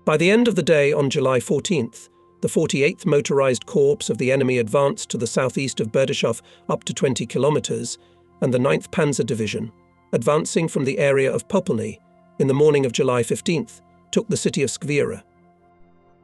By the end of the day on July 14th, the 48th Motorized Corps of the enemy advanced to the southeast of Berdyshev up to 20 kilometers, and the 9th Panzer Division, advancing from the area of Popolny in the morning of July 15th, took the city of Skvira.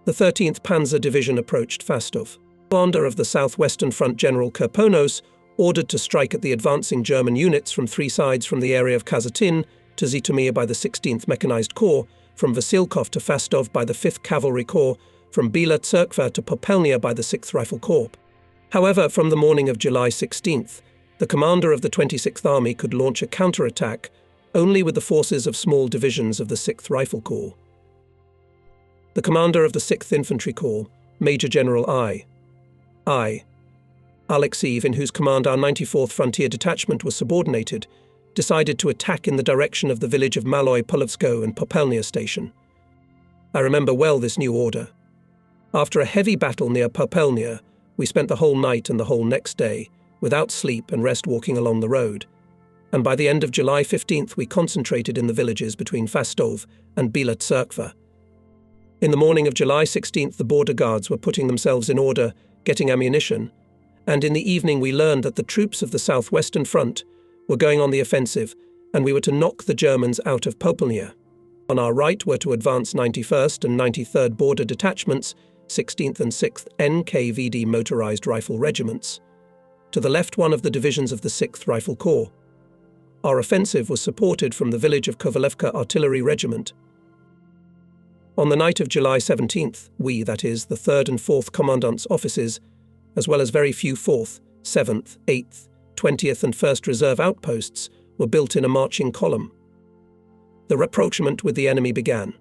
The 13th Panzer Division approached Fastov. Commander of the Southwestern Front General Kirponos ordered to strike at the advancing German units from three sides from the area of Kazatin to Zhytomyr by the 16th Mechanized Corps, from Vasilkov to Fastov by the 5th Cavalry Corps, from Bila Tserkva to Popelnia by the 6th Rifle Corps. However, from the morning of July 16th, the commander of the 26th Army could launch a counterattack only with the forces of small divisions of the 6th Rifle Corps. The commander of the 6th Infantry Corps, Major General I. Alexeyev, in whose command our 94th Frontier Detachment was subordinated, decided to attack in the direction of the village of Maloy Polovsko and Popelnia Station. I remember well this new order. After a heavy battle near Popelnia, we spent the whole night and the whole next day, without sleep and rest, walking along the road, and by the end of July 15th we concentrated in the villages between Fastov and Bila Tserkva. In the morning of July 16th the border guards were putting themselves in order, getting ammunition, and in the evening we learned that the troops of the Southwestern Front were going on the offensive, and we were to knock the Germans out of Popelnia. On our right were to advance 91st and 93rd Border Detachments, 16th and 6th NKVD Motorized Rifle Regiments. To the left, one of the divisions of the 6th Rifle Corps. Our offensive was supported from the village of Kovalevka Artillery Regiment. On the night of July 17th, we, that is, the 3rd and 4th Commandant's offices, as well as very few 4th, 7th, 8th, 20th and 1st Reserve outposts, were built in a marching column. The rapprochement with the enemy began.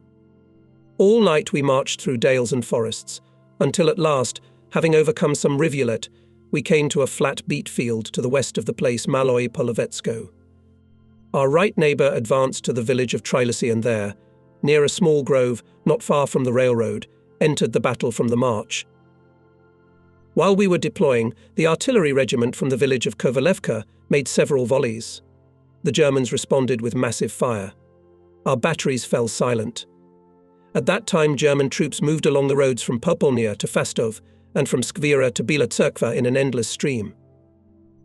All night we marched through dales and forests, until at last, having overcome some rivulet, we came to a flat beet field to the west of the place Maloy Polovetsko. Our right neighbour advanced to the village of Trilosy and there, near a small grove not far from the railroad, entered the battle from the march. While we were deploying, the artillery regiment from the village of Kovalevka made several volleys. The Germans responded with massive fire. Our batteries fell silent. At that time German troops moved along the roads from Popolnia to Fastov and from Skvira to Bila Tserkva in an endless stream.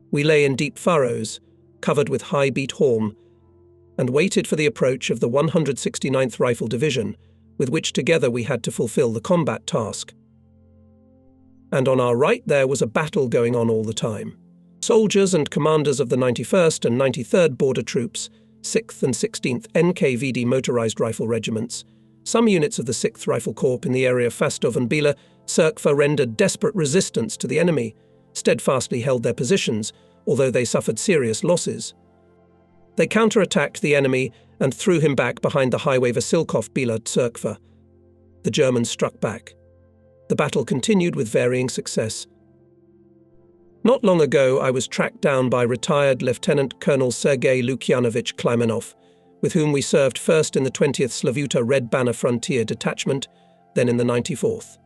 We lay in deep furrows, covered with high beet haulm, and waited for the approach of the 169th Rifle Division, with which together we had to fulfill the combat task. And on our right there was a battle going on all the time. Soldiers and commanders of the 91st and 93rd Border Troops, 6th and 16th NKVD Motorized Rifle Regiments, some units of the 6th Rifle Corps in the area of Fastov and Bila Tserkva rendered desperate resistance to the enemy, steadfastly held their positions, although they suffered serious losses. They counterattacked the enemy and threw him back behind the highway Vasilkov-Bila Tserkva. The Germans struck back. The battle continued with varying success. Not long ago I was tracked down by retired Lieutenant Colonel Sergei Lukyanovich Klymanov, with whom we served first in the 20th Slavuta Red Banner Frontier Detachment, then in the 94th.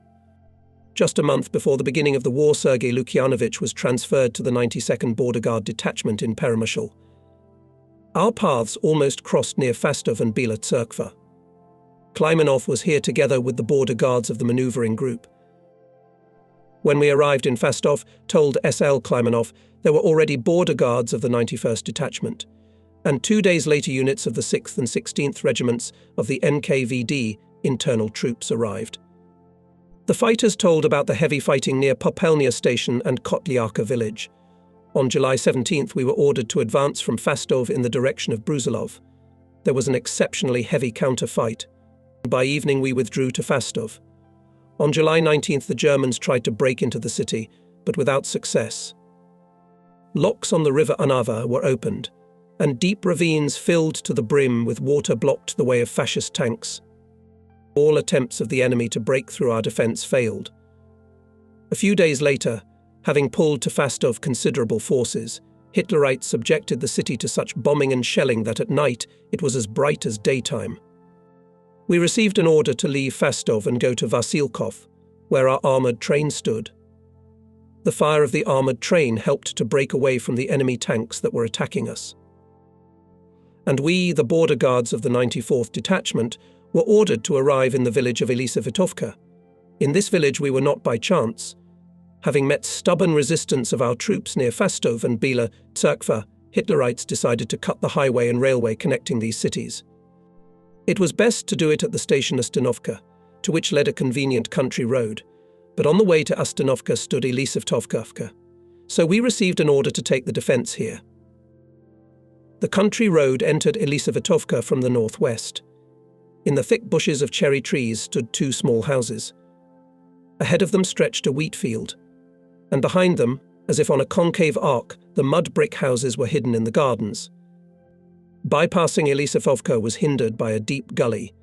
Just a month before the beginning of the war, Sergei Lukyanovich was transferred to the 92nd Border Guard Detachment in Peremyshal. Our paths almost crossed near Fastov and Bila Tserkva. Klymanov was here together with the border guards of the manoeuvring group. When we arrived in Fastov, told SL Klymanov, there were already border guards of the 91st Detachment, and 2 days later units of the 6th and 16th Regiments of the NKVD internal troops arrived. The fighters told about the heavy fighting near Popelnia Station and Kotlyarka village. On July 17th we were ordered to advance from Fastov in the direction of Brusilov. There was an exceptionally heavy counter-fight. By evening we withdrew to Fastov. On July 19th the Germans tried to break into the city, but without success. Locks on the river Anava were opened, and deep ravines filled to the brim with water blocked the way of fascist tanks. All attempts of the enemy to break through our defence failed. A few days later, having pulled to Fastov considerable forces, Hitlerites subjected the city to such bombing and shelling that at night it was as bright as daytime. We received an order to leave Fastov and go to Vasilkov, where our armoured train stood. The fire of the armoured train helped to break away from the enemy tanks that were attacking us. And we, the border guards of the 94th Detachment, were ordered to arrive in the village of Elisavitovka. In this village we were not by chance. Having met stubborn resistance of our troops near Fastov and Bila Tserkva, Hitlerites decided to cut the highway and railway connecting these cities. It was best to do it at the station Ustanovka, to which led a convenient country road, but on the way to Ustanovka stood Elisavitovka, so we received an order to take the defence here. The country road entered Elisavitovka from the northwest. In the thick bushes of cherry trees stood two small houses. Ahead of them stretched a wheat field, and behind them, as if on a concave arc, the mud brick houses were hidden in the gardens. Bypassing Elisavitovka was hindered by a deep gully,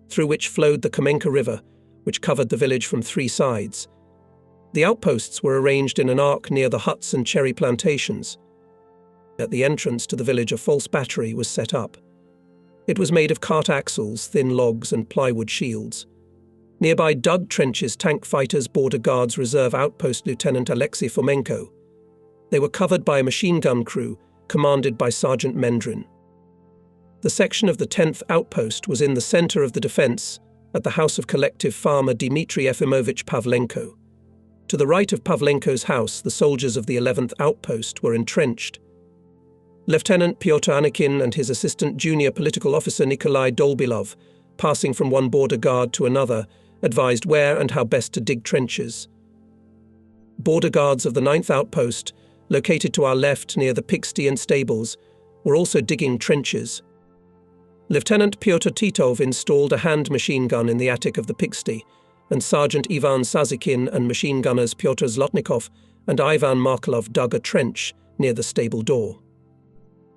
through which flowed the Kamenka River, which covered the village from three sides. The outposts were arranged in an arc near the huts and cherry plantations. At the entrance to the village a false battery was set up. It was made of cart axles, thin logs and plywood shields. Nearby dug trenches tank fighters Border Guards Reserve Outpost Lieutenant Alexei Fomenko. They were covered by a machine gun crew commanded by Sergeant Mendrin. The section of the 10th Outpost was in the center of the defense at the house of collective farmer Dmitry Efimovich Pavlenko. To the right of Pavlenko's house, the soldiers of the 11th Outpost were entrenched. Lieutenant Pyotr Anikin and his assistant junior political officer Nikolai Dolbilov, passing from one border guard to another, advised where and how best to dig trenches. Border guards of the 9th Outpost, located to our left near the pigsty and stables, were also digging trenches. Lieutenant Pyotr Titov installed a hand machine gun in the attic of the pigsty, and Sergeant Ivan Sazikin and machine gunners Pyotr Zlotnikov and Ivan Markelov dug a trench near the stable door.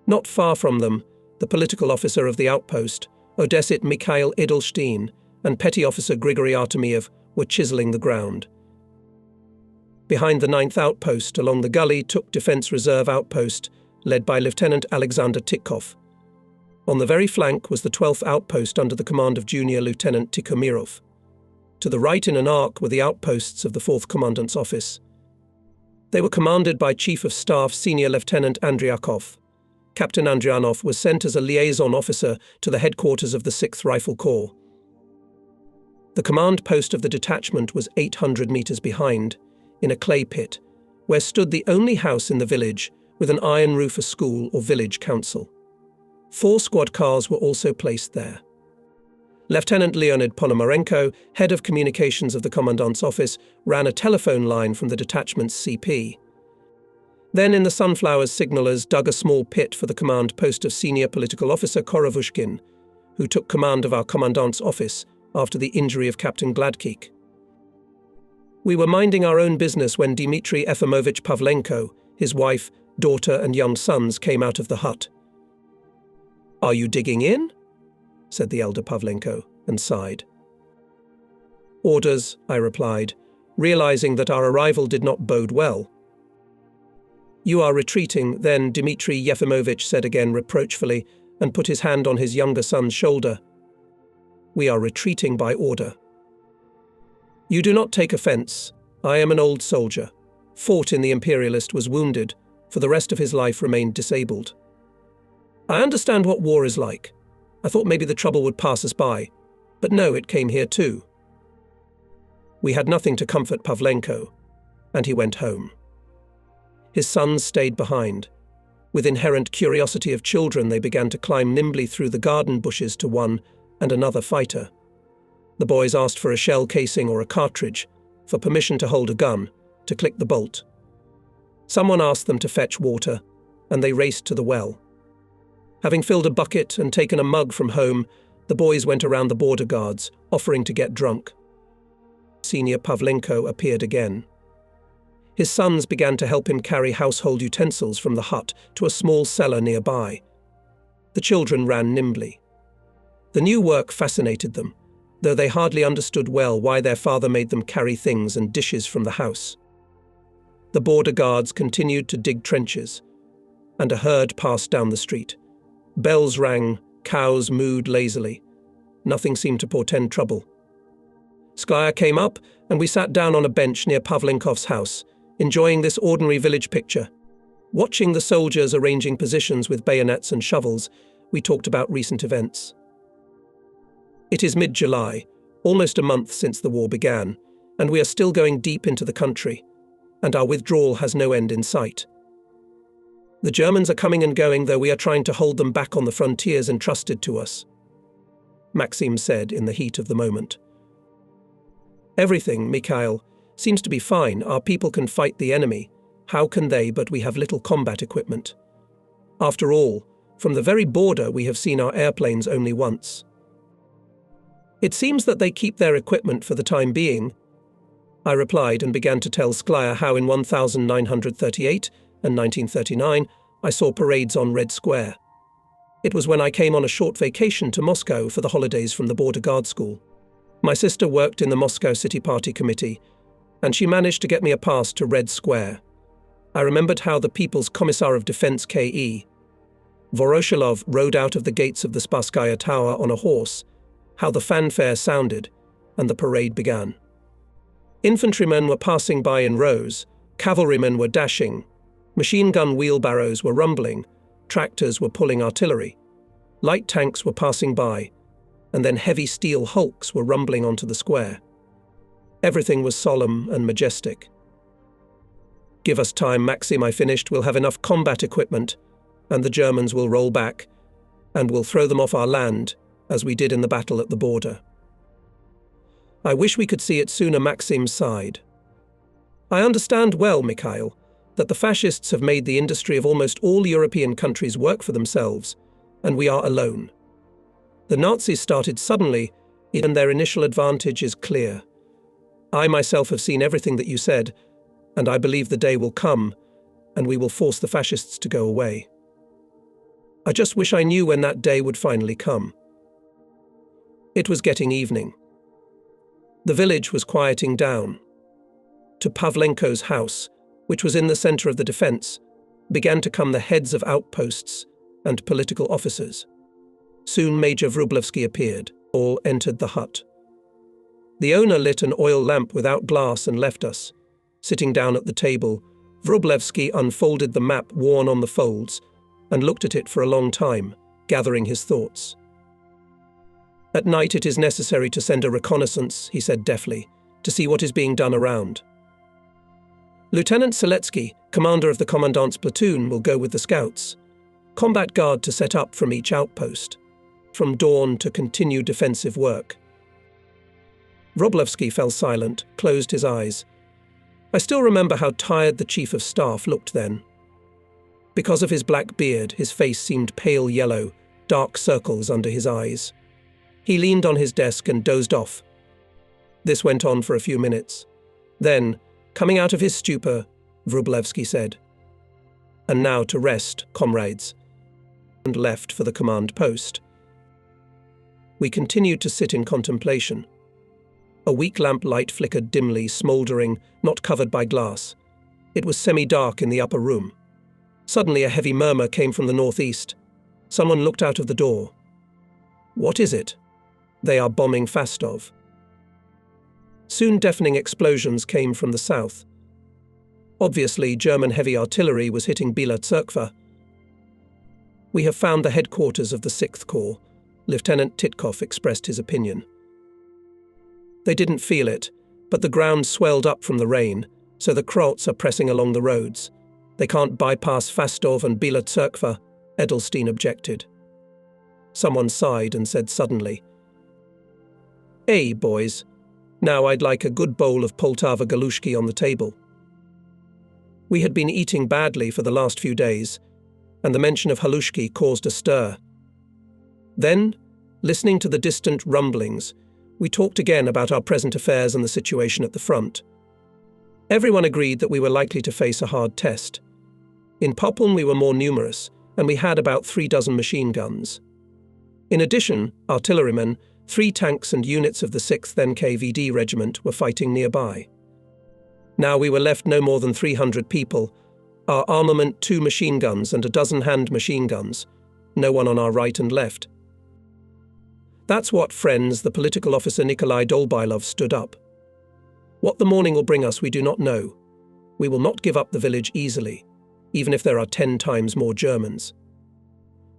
Not far from them, the political officer of the outpost, Odessit Mikhail Edelstein, and Petty Officer Grigory Artemiev were chiseling the ground. Behind the 9th Outpost, along the gully, took Defence Reserve Outpost, led by Lieutenant Alexander Tikhov. On the very flank was the 12th Outpost under the command of Junior Lieutenant Tikhomirov. To the right in an arc were the outposts of the 4th Commandant's office. They were commanded by Chief of Staff Senior Lieutenant Andryakov. Captain Andrianov was sent as a liaison officer to the headquarters of the 6th Rifle Corps. The command post of the detachment was 800 metres behind, in a clay pit, where stood the only house in the village with an iron roof, a school or village council. 4 squad cars were also placed there. Lieutenant Leonid Ponomarenko, head of communications of the commandant's office, ran a telephone line from the detachment's CP. Then in the Sunflowers, signallers dug a small pit for the command post of senior political officer Korovushkin, who took command of our commandant's office after the injury of Captain Gladkik. We were minding our own business when Dmitry Efimovich Pavlenko, his wife, daughter and young sons came out of the hut. "Are you digging in?" said the elder Pavlenko, and sighed. "Orders," I replied, realizing that our arrival did not bode well. "You are retreating, then," Dmitry Yefimovich said again reproachfully, and put his hand on his younger son's shoulder. "We are retreating by order." "You do not take offence. I am an old soldier. Fought in the Imperialist, was wounded, for the rest of his life remained disabled. I understand what war is like. I thought maybe the trouble would pass us by, but no, it came here too." We had nothing to comfort Pavlenko, and he went home. His sons stayed behind. With inherent curiosity of children, they began to climb nimbly through the garden bushes to one and another fighter. The boys asked for a shell casing or a cartridge, for permission to hold a gun, to click the bolt. Someone asked them to fetch water, and they raced to the well. Having filled a bucket and taken a mug from home, the boys went around the border guards, offering to get drunk. Senior Pavlenko appeared again. His sons began to help him carry household utensils from the hut to a small cellar nearby. The children ran nimbly. The new work fascinated them, though they hardly understood well why their father made them carry things and dishes from the house. The border guards continued to dig trenches, and a herd passed down the street. Bells rang, cows mooed lazily. Nothing seemed to portend trouble. Skaya came up, and we sat down on a bench near Pavlenkov's house, enjoying this ordinary village picture. Watching the soldiers arranging positions with bayonets and shovels, we talked about recent events. It is mid-July, almost a month since the war began, and we are still going deep into the country, and our withdrawal has no end in sight. The Germans are coming and going, though we are trying to hold them back on the frontiers entrusted to us, Maxim said in the heat of the moment. Everything, Mikhail, seems to be fine. Our people can fight the enemy. How can they, but we have little combat equipment? After all, from the very border we have seen our airplanes only once. It seems that they keep their equipment for the time being, I replied, and began to tell Sklya how in 1938 and 1939 I saw parades on Red Square. It was when I came on a short vacation to Moscow for the holidays from the Border Guard School. My sister worked in the Moscow City Party Committee, and she managed to get me a pass to Red Square. I remembered how the People's Commissar of Defense K.E. Voroshilov rode out of the gates of the Spasskaya Tower on a horse, how the fanfare sounded, and the parade began. Infantrymen were passing by in rows, cavalrymen were dashing, machine gun wheelbarrows were rumbling, tractors were pulling artillery, light tanks were passing by, and then heavy steel hulks were rumbling onto the square. Everything was solemn and majestic. Give us time, Maxim, I finished. We'll have enough combat equipment, and the Germans will roll back, and we'll throw them off our land, as we did in the battle at the border. I wish we could see it sooner, Maxim sighed. I understand well, Mikhail, that the fascists have made the industry of almost all European countries work for themselves, and we are alone. The Nazis started suddenly, and their initial advantage is clear. I myself have seen everything that you said, and I believe the day will come, and we will force the fascists to go away. I just wish I knew when that day would finally come. It was getting evening. The village was quieting down. To Pavlenko's house, which was in the centre of the defence, began to come the heads of outposts and political officers. Soon Major Wróblewski appeared. All entered the hut. The owner lit an oil lamp without glass and left us. Sitting down at the table, Wróblewski unfolded the map worn on the folds and looked at it for a long time, gathering his thoughts. At night it is necessary to send a reconnaissance, he said deftly, to see what is being done around. Lieutenant Seletsky, commander of the commandant's platoon, will go with the scouts. Combat guard to set up from each outpost, from dawn to continue defensive work. Wróblewski fell silent, closed his eyes. I still remember how tired the chief of staff looked then. Because of his black beard, his face seemed pale yellow, dark circles under his eyes. He leaned on his desk and dozed off. This went on for a few minutes. Then, coming out of his stupor, Wróblewski said, "And now to rest, comrades," and left for the command post. We continued to sit in contemplation. A weak lamp light flickered dimly, smouldering, not covered by glass. It was semi-dark in the upper room. Suddenly a heavy murmur came from the northeast. Someone looked out of the door. What is it? They are bombing Fastov. Soon deafening explosions came from the south. Obviously, German heavy artillery was hitting Bila Tserkva. We have found the headquarters of the 6th Corps, Lieutenant Titkov expressed his opinion. They didn't feel it, but the ground swelled up from the rain, so the Croats are pressing along the roads. They can't bypass Fastov and Bila Tserkva, Edelstein objected. Someone sighed and said suddenly, "Hey, boys, now I'd like a good bowl of Poltava galushki on the table." We had been eating badly for the last few days, and the mention of halushki caused a stir. Then, listening to the distant rumblings, we talked again about our present affairs and the situation at the front. Everyone agreed that we were likely to face a hard test. In Popeln we were more numerous, and we had about 3 dozen machine guns. In addition, artillerymen, 3 tanks and units of the 6th NKVD regiment were fighting nearby. Now we were left no more than 300 people, our armament 2 machine guns and a dozen hand machine guns, no one on our right and left. That's what, friends, the political officer Nikolai Dolbailov stood up. What the morning will bring us we do not know. We will not give up the village easily, even if there are 10 times more Germans.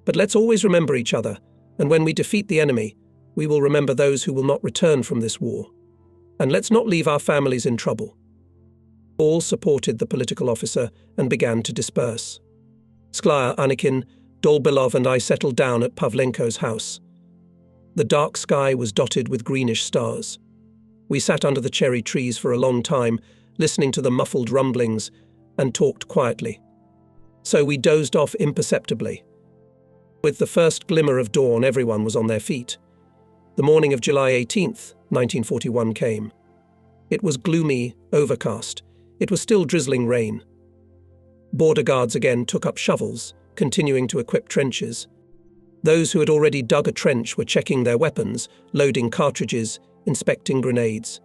But let's always remember each other, and when we defeat the enemy, We will remember those who will not return from this war. And let's not leave our families in trouble. All supported the political officer and began to disperse. Sklya, Anikin, Dolbilov and I settled down at Pavlenko's house. The dark sky was dotted with greenish stars. We sat under the cherry trees for a long time, listening to the muffled rumblings, and talked quietly. So we dozed off imperceptibly. With the first glimmer of dawn, everyone was on their feet. The morning of July 18th, 1941 came. It was gloomy, overcast. It was still drizzling rain. Border guards again took up shovels, continuing to equip trenches. Those who had already dug a trench were checking their weapons, loading cartridges, inspecting grenades.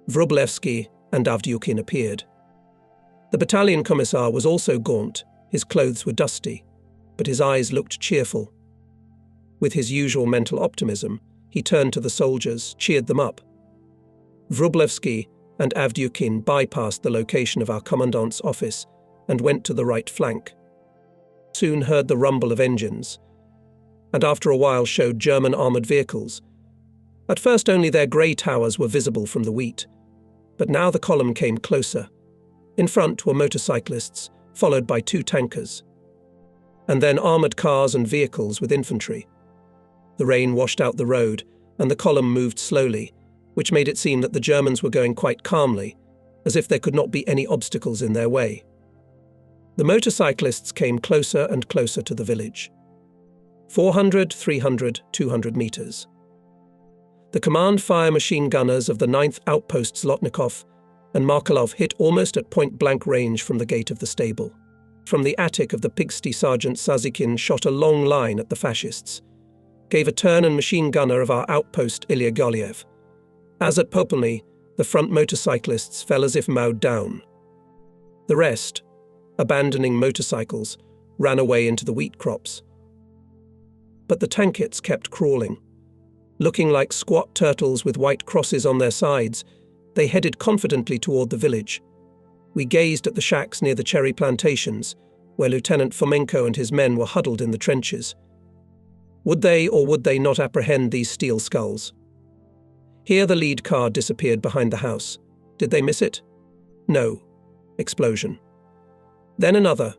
Wróblewski and Avdyukin appeared. The battalion commissar was also gaunt. His clothes were dusty, but his eyes looked cheerful. With his usual mental optimism, he turned to the soldiers, cheered them up. Wróblewski and Avdyukin bypassed the location of our commandant's office and went to the right flank. Soon heard the rumble of engines, and after a while showed German armoured vehicles. At first only their grey towers were visible from the wheat, but now the column came closer. In front were motorcyclists, followed by 2 tankers, and then armoured cars and vehicles with infantry. The rain washed out the road, and the column moved slowly, which made it seem that the Germans were going quite calmly, as if there could not be any obstacles in their way. The motorcyclists came closer and closer to the village. 400, 300, 200 meters. The command fire machine gunners of the 9th Outpost Zlotnikov and Markelov hit almost at point-blank range from the gate of the stable. From the attic of the pigsty, Sergeant Sazikin shot a long line at the fascists, gave a turn and machine gunner of our outpost Ilya Golyev. As at Popolny, the front motorcyclists fell as if mowed down. The rest, abandoning motorcycles, ran away into the wheat crops. But the tankets kept crawling. Looking like squat turtles with white crosses on their sides, they headed confidently toward the village. We gazed at the shacks near the cherry plantations, where Lieutenant Fomenko and his men were huddled in the trenches. Would they or would they not apprehend these steel skulls? Here the lead car disappeared behind the house. Did they miss it? No. Explosion. Then another.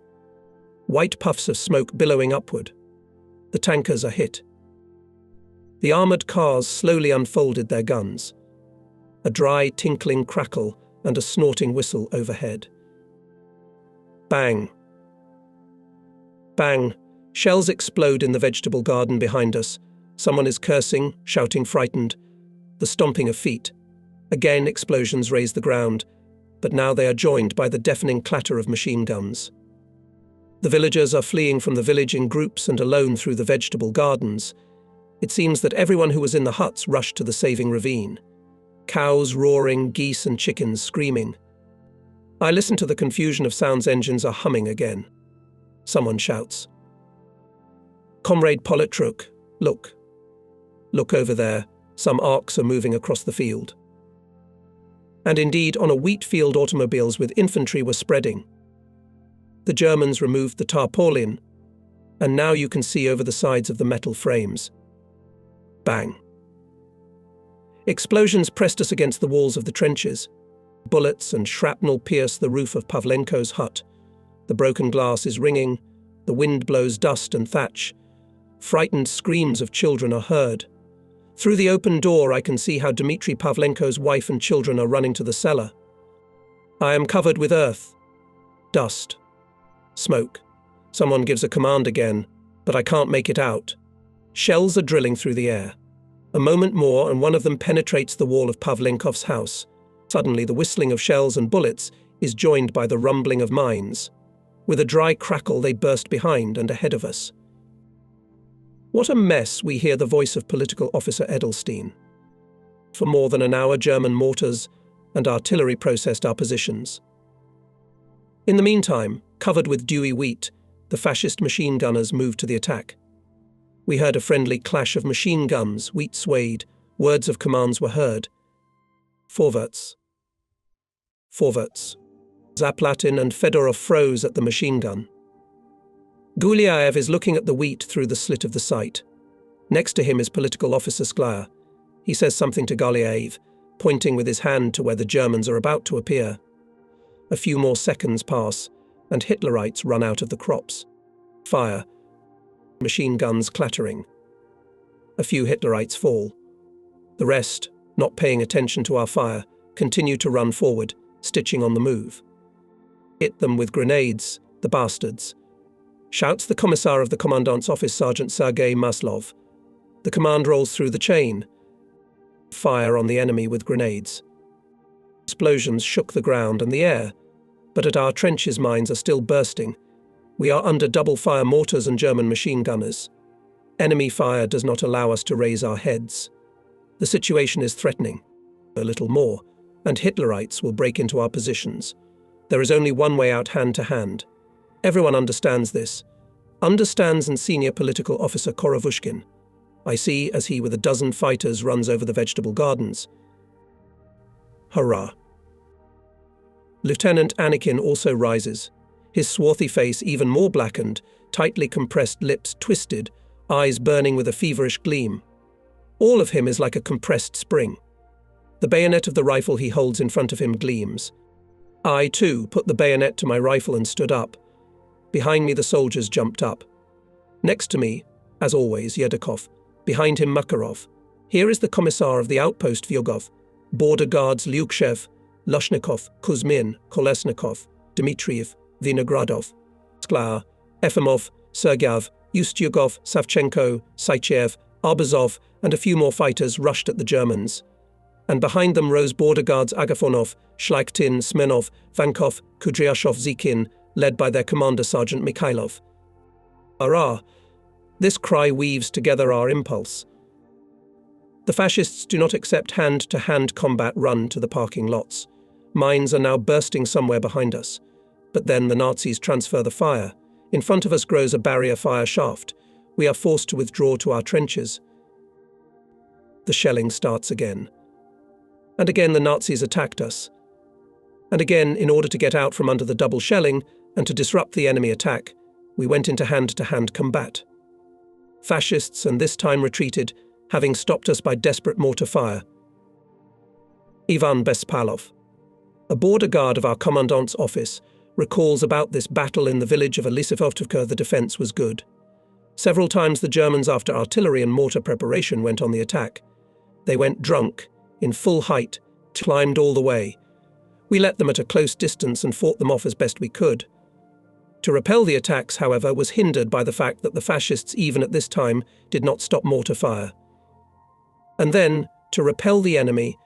White puffs of smoke billowing upward. The tankers are hit. The armoured cars slowly unfolded their guns. A dry, tinkling crackle and a snorting whistle overhead. Bang. Bang. Shells explode in the vegetable garden behind us. Someone is cursing, shouting frightened. The stomping of feet. Again explosions raise the ground, but now they are joined by the deafening clatter of machine guns. The villagers are fleeing from the village in groups and alone through the vegetable gardens. It seems that everyone who was in the huts rushed to the saving ravine. Cows roaring, geese and chickens screaming. I listen to the confusion of sounds. Engines are humming again. Someone shouts. Comrade Politruk, look. Look over there. Some arcs are moving across the field. And indeed, on a wheat field, automobiles with infantry were spreading. The Germans removed the tarpaulin, and now you can see over the sides of the metal frames. Bang. Explosions pressed us against the walls of the trenches. Bullets and shrapnel pierce the roof of Pavlenko's hut. The broken glass is ringing. The wind blows dust and thatch. Frightened screams of children are heard. Through the open door, I can see how Dmitry Pavlenko's wife and children are running to the cellar. I am covered with earth, dust, smoke. Someone gives a command again, but I can't make it out. Shells are drilling through the air. A moment more and one of them penetrates the wall of Pavlenkov's house. Suddenly the whistling of shells and bullets is joined by the rumbling of mines. With a dry crackle they burst behind and ahead of us. What a mess, we hear the voice of Political Officer Edelstein. For more than an hour, German mortars and artillery processed our positions. In the meantime, covered with dewy wheat, the fascist machine gunners moved to the attack. We heard a friendly clash of machine guns, wheat swayed, words of commands were heard. Vorwärts. Vorwärts. Zaplatin and Fedorov froze at the machine gun. Gulyaev is looking at the wheat through the slit of the sight. Next to him is political officer Sklya. He says something to Garliaev, pointing with his hand to where the Germans are about to appear. A few more seconds pass, and Hitlerites run out of the crops. Fire. Machine guns clattering. A few Hitlerites fall. The rest, not paying attention to our fire, continue to run forward, stitching on the move. Hit them with grenades, the bastards, shouts the commissar of the commandant's office, Sergeant Sergei Maslov. The command rolls through the chain. Fire on the enemy with grenades. Explosions shook the ground and the air, but at our trenches mines are still bursting. We are under double-fire mortars and German machine gunners. Enemy fire does not allow us to raise our heads. The situation is threatening. A little more, and Hitlerites will break into our positions. There is only one way out, hand to hand. Everyone understands this. Understands and senior political officer Korovushkin. I see as he with a dozen fighters runs over the vegetable gardens. Hurrah! Lieutenant Anikin also rises, his swarthy face even more blackened, tightly compressed lips twisted, eyes burning with a feverish gleam. All of him is like a compressed spring. The bayonet of the rifle he holds in front of him gleams. I, too, put the bayonet to my rifle and stood up. Behind me the soldiers jumped up. Next to me, as always, Yedakov. Behind him Makarov. Here is the commissar of the outpost Vyugov. Border guards Lyukshev, Lushnikov, Kuzmin, Kolesnikov, Dmitriev, Vinogradov, Sklya, Efimov, Sergyev, Ustyugov, Savchenko, Saichev, Arbazov, and a few more fighters rushed at the Germans. And behind them rose border guards Agafonov, Shlyktin, Smenov, Vankov, Kudryashov, Zikin, led by their commander Sergeant Mikhailov. Hurrah! This cry weaves together our impulse. The fascists do not accept hand-to-hand combat run to the parking lots. Mines are now bursting somewhere behind us. But then the Nazis transfer the fire. In front of us grows a barrier fire shaft. We are forced to withdraw to our trenches. The shelling starts again. And again the Nazis attacked us. And again, in order to get out from under the double shelling and to disrupt the enemy attack, we went into hand-to-hand combat. Fascists, and this time retreated, having stopped us by desperate mortar fire. Ivan Bespalov, a border guard of our commandant's office, recalls about this battle in the village of Lisivovka. The defense was good. Several times the Germans, after artillery and mortar preparation, went on the attack. They went drunk, in full height, climbed all the way. We let them at a close distance and fought them off as best we could. To repel the attacks, however, was hindered by the fact that the fascists, even at this time, did not stop mortar fire. And then, to repel the enemy,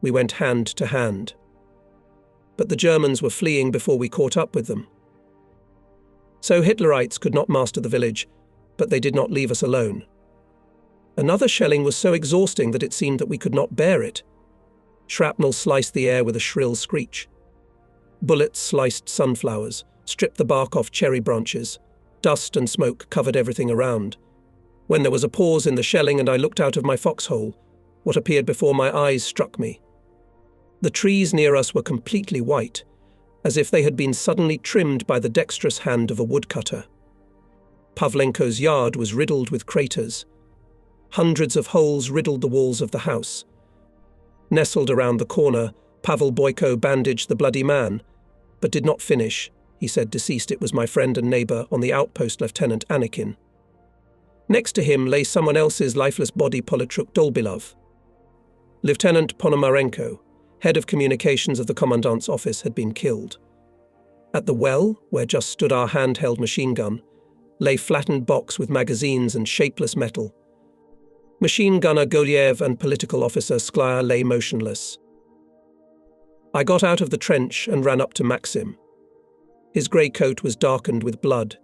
we went hand to hand. But the Germans were fleeing before we caught up with them. So Hitlerites could not master the village, but they did not leave us alone. Another shelling was so exhausting that it seemed that we could not bear it. Shrapnel sliced the air with a shrill screech. Bullets sliced sunflowers, stripped the bark off cherry branches. Dust and smoke covered everything around. When there was a pause in the shelling and I looked out of my foxhole, what appeared before my eyes struck me. The trees near us were completely white, as if they had been suddenly trimmed by the dexterous hand of a woodcutter. Pavlenko's yard was riddled with craters. Hundreds of holes riddled the walls of the house. Nestled around the corner, Pavel Boyko bandaged the bloody man, but did not finish. He said deceased it was my friend and neighbour on the outpost, Lieutenant Anikin. Next to him lay someone else's lifeless body, Politruk Dolbilov. Lieutenant Ponomarenko, head of communications of the commandant's office, had been killed. At the well, where just stood our handheld machine gun, lay flattened box with magazines and shapeless metal. Machine gunner Goliev and political officer Sklya lay motionless. I got out of the trench and ran up to Maxim. His grey coat was darkened with blood.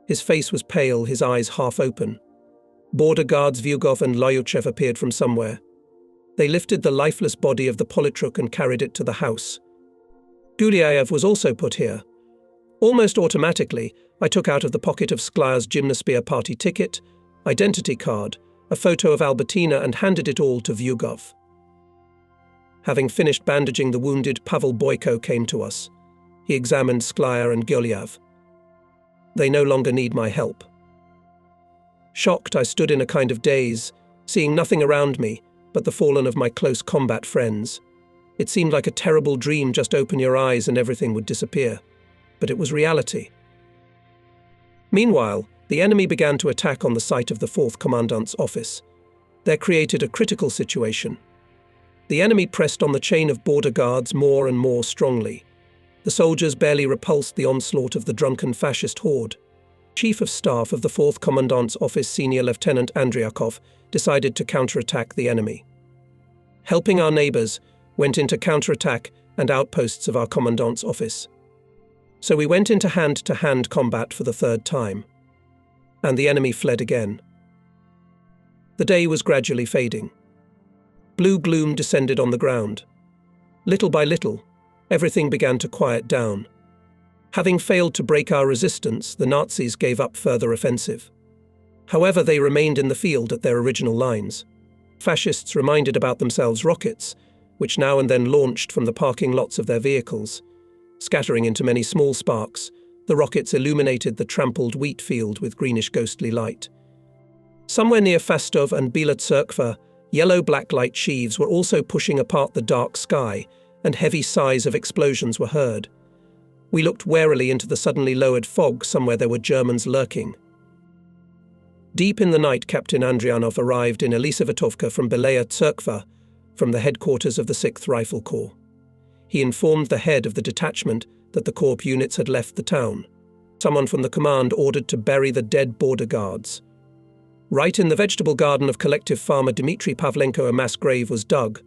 His face was pale, his eyes half open. Border guards Vyugov and Lyuchev appeared from somewhere. They lifted the lifeless body of the Politruk and carried it to the house. Gulyaev was also put here. Almost automatically, I took out of the pocket of Sklya's Gymnosphere party ticket, identity card, a photo of Albertina, and handed it all to Vyugov. Having finished bandaging the wounded, Pavel Boyko came to us. He examined Sklya and Goliev. They no longer need my help. Shocked, I stood in a kind of daze, seeing nothing around me but the fallen of my close combat friends. It seemed like a terrible dream, just open your eyes and everything would disappear. But it was reality. Meanwhile, the enemy began to attack on the site of the 4th Commandant's office. There created a critical situation. The enemy pressed on the chain of border guards more and more strongly. The soldiers barely repulsed the onslaught of the drunken fascist horde. Chief of Staff of the 4th Commandant's office, Senior Lieutenant Andriakov, decided to counterattack the enemy. Helping our neighbours, went into counterattack and outposts of our Commandant's office. So we went into hand-to-hand combat for the 3rd time. And the enemy fled again. The day was gradually fading. Blue gloom descended on the ground. Little by little, everything began to quiet down. Having failed to break our resistance, the Nazis gave up further offensive. However, they remained in the field at their original lines. Fascists reminded about themselves rockets, which now and then launched from the parking lots of their vehicles. Scattering into many small sparks, the rockets illuminated the trampled wheat field with greenish ghostly light. Somewhere near Fastov and Bila Tserkva, yellow-black light sheaves were also pushing apart the dark sky, and heavy sighs of explosions were heard. We looked warily into the suddenly lowered fog. Somewhere there were Germans lurking. Deep in the night, Captain Andrianov arrived in Elisavetovka from Belaya Tserkva, from the headquarters of the 6th Rifle Corps. He informed the head of the detachment that the Corps units had left the town. Someone from the command ordered to bury the dead border guards. Right in the vegetable garden of collective farmer Dmitry Pavlenko, a mass grave was dug.